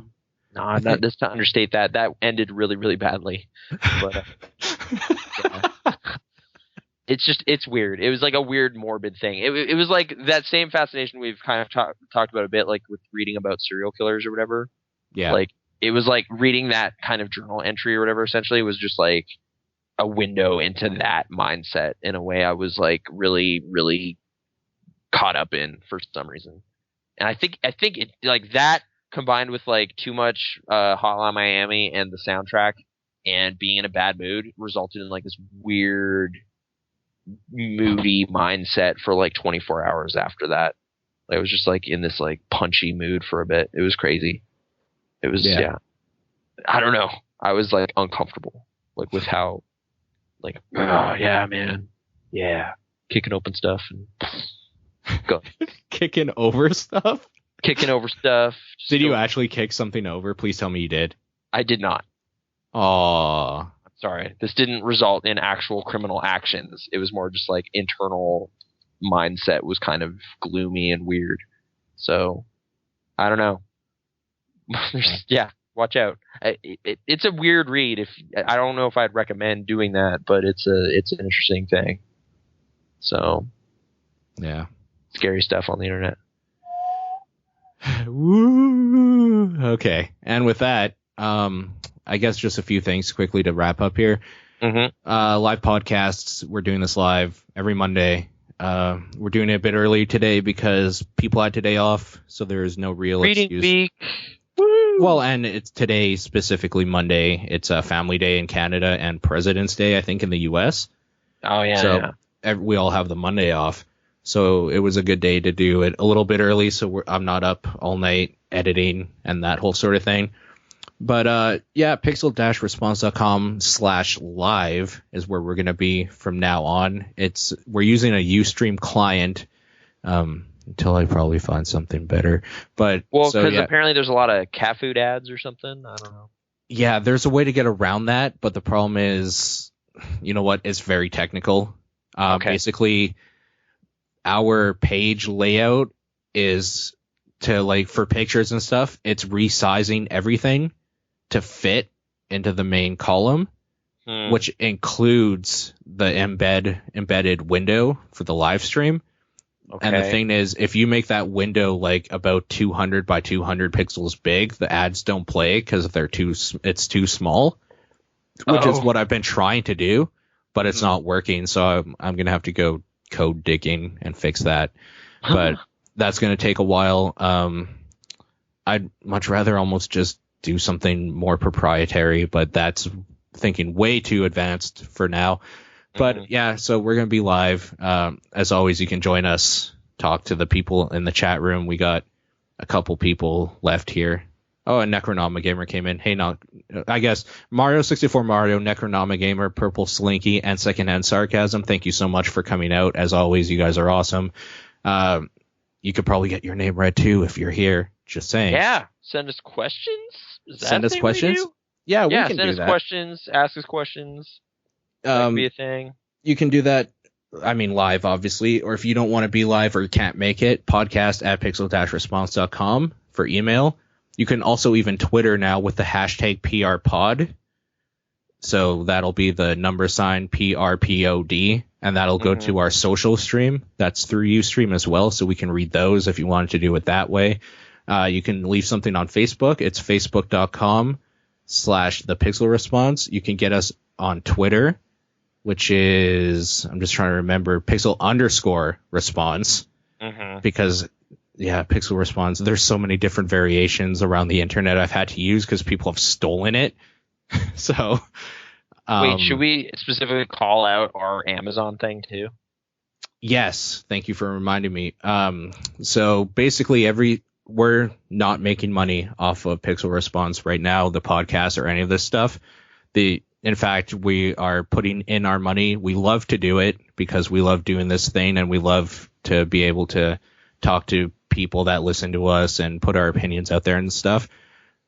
Speaker 3: That's to understate that. That ended really, really badly. But yeah. It's weird. It was like a weird, morbid thing. It was like that same fascination we've kind of talked about a bit, like with reading about serial killers or whatever.
Speaker 1: Yeah.
Speaker 3: Like, it was like reading that kind of journal entry or whatever. Essentially, it was just like a window into that mindset in a way I was like really, really caught up in for some reason. And I think it, like, that combined with like too much Hotline Miami and the soundtrack and being in a bad mood resulted in like this weird, moody mindset for like 24 hours after that. Like, I was just like in this like punchy mood for a bit. It was crazy. It was, yeah. I don't know. I was like uncomfortable, like with how, like, oh yeah, man, yeah, kicking open stuff and go.
Speaker 1: Kicking over stuff. Did you actually kick something over? Please tell me you did.
Speaker 3: I did not.
Speaker 1: Aw.
Speaker 3: I'm sorry. This didn't result in actual criminal actions. It was more just like internal mindset was kind of gloomy and weird. So I don't know. Yeah, watch out. It's a weird read. I don't know if I'd recommend doing that, but it's an interesting thing. So
Speaker 1: yeah,
Speaker 3: scary stuff on the internet.
Speaker 1: Woo. Okay, and with that, I guess just a few things quickly to wrap up here.
Speaker 3: Mm-hmm.
Speaker 1: Live podcasts. We're doing this live every Monday. We're doing it a bit early today because people had today off, so there is no real
Speaker 3: Reading
Speaker 1: excuse.
Speaker 3: week. Woo.
Speaker 1: Well, and it's today specifically Monday. It's a Family Day in Canada and President's Day, I think, in the U.S.
Speaker 3: Oh yeah.
Speaker 1: So we all have the Monday off. So it was a good day to do it a little bit early, so I'm not up all night editing and that whole sort of thing. But yeah, pixel-response.com/live is where we're going to be from now on. We're using a Ustream client until I probably find something better. But
Speaker 3: well, because apparently there's a lot of cat food ads or something. I don't know.
Speaker 1: Yeah, there's a way to get around that, but the problem is, you know what? It's very technical.
Speaker 3: Okay.
Speaker 1: Basically, our page layout is to, like, for pictures and stuff, it's resizing everything to fit into the main column, which includes the embedded window for the live stream. Okay. And the thing is, if you make that window like about 200 by 200 pixels big, the ads don't play because it's too small, which is what I've been trying to do, but it's not working. So I'm going to have to go code digging and fix that. But that's going to take a while. I'd much rather almost just do something more proprietary, but that's thinking way too advanced for now. But yeah, so we're going to be live. As always, you can join us, talk to the people in the chat room. We got a couple people left here. Oh, and Necronoma Gamer came in. Hey, I guess Mario 64 Mario, Necronoma Gamer, Purple Slinky, and Secondhand Sarcasm. Thank you so much for coming out. As always, you guys are awesome. You could probably get your name read too if you're here. Just saying.
Speaker 3: Yeah. Send us questions.
Speaker 1: Send us questions. Yeah, we can do that.
Speaker 3: Send us questions. Ask us questions. That could be a thing.
Speaker 1: You can do that. I mean, live, obviously, or if you don't want to be live or you can't make it, podcast@pixel-response.com for email. You can also even Twitter now with the hashtag PRPod. So that'll be the # PRPOD, and that'll go to our social stream. That's through Ustream as well, so we can read those if you wanted to do it that way. You can leave something on Facebook. It's facebook.com/thepixelresponse. You can get us on Twitter, which is, I'm just trying to remember, pixel_response. Because, yeah, pixel response, there's so many different variations around the internet I've had to use because people have stolen it So,
Speaker 3: Wait, should we specifically call out our Amazon thing too?
Speaker 1: Yes, thank you for reminding me. So basically, we're not making money off of Pixel Response right now, the podcast or any of this stuff. In fact, we are putting in our money. We love to do it because we love doing this thing, and we love to be able to talk to people that listen to us and put our opinions out there and stuff.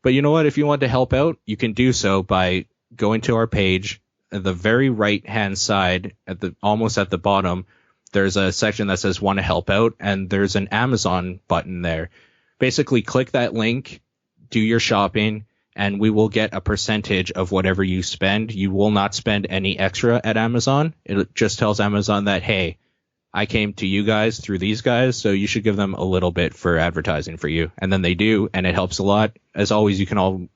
Speaker 1: But you know what? If you want to help out, you can do so by going to our page at the very right hand side, almost at the bottom. There's a section that says want to help out, and there's an Amazon button there. Basically, click that link, do your shopping, and we will get a percentage of whatever you spend. You will not spend any extra at Amazon. It just tells Amazon that, hey, I came to you guys through these guys, so you should give them a little bit for advertising for you. And then they do, and it helps a lot. As always, you can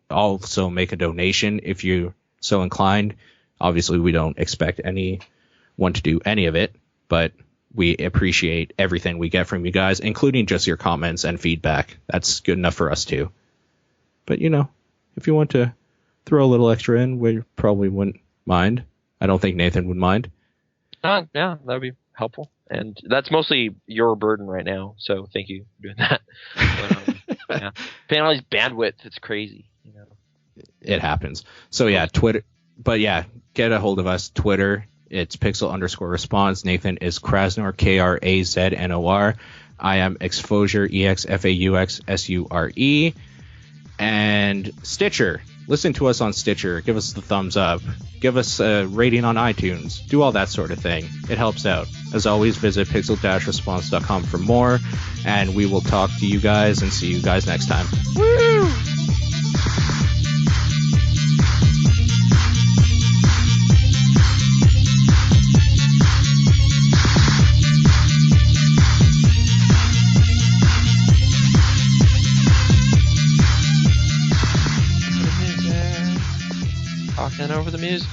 Speaker 1: also make a donation if you're so inclined. Obviously, we don't expect anyone to do any of it, but we appreciate everything we get from you guys, including just your comments and feedback. That's good enough for us too. But if you want to throw a little extra in, we probably wouldn't mind. I don't think Nathan would mind.
Speaker 3: Yeah, that would be helpful. And that's mostly your burden right now, so thank you for doing that. But, yeah. Paying all these bandwidth, it's crazy.
Speaker 1: It happens. So yeah, Twitter. But yeah, get a hold of us. Twitter. It's pixel_response. Nathan is Krasnor, KRAZNOR. I am Exposure, EXFAUXSURE. And Stitcher. Listen to us on Stitcher. Give us the thumbs up. Give us a rating on iTunes. Do all that sort of thing. It helps out. As always, visit pixel-response.com for more. And we will talk to you guys and see you guys next time. Woo!
Speaker 3: Talking over the music.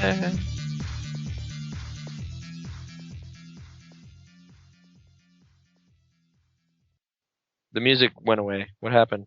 Speaker 3: The music went away. What happened?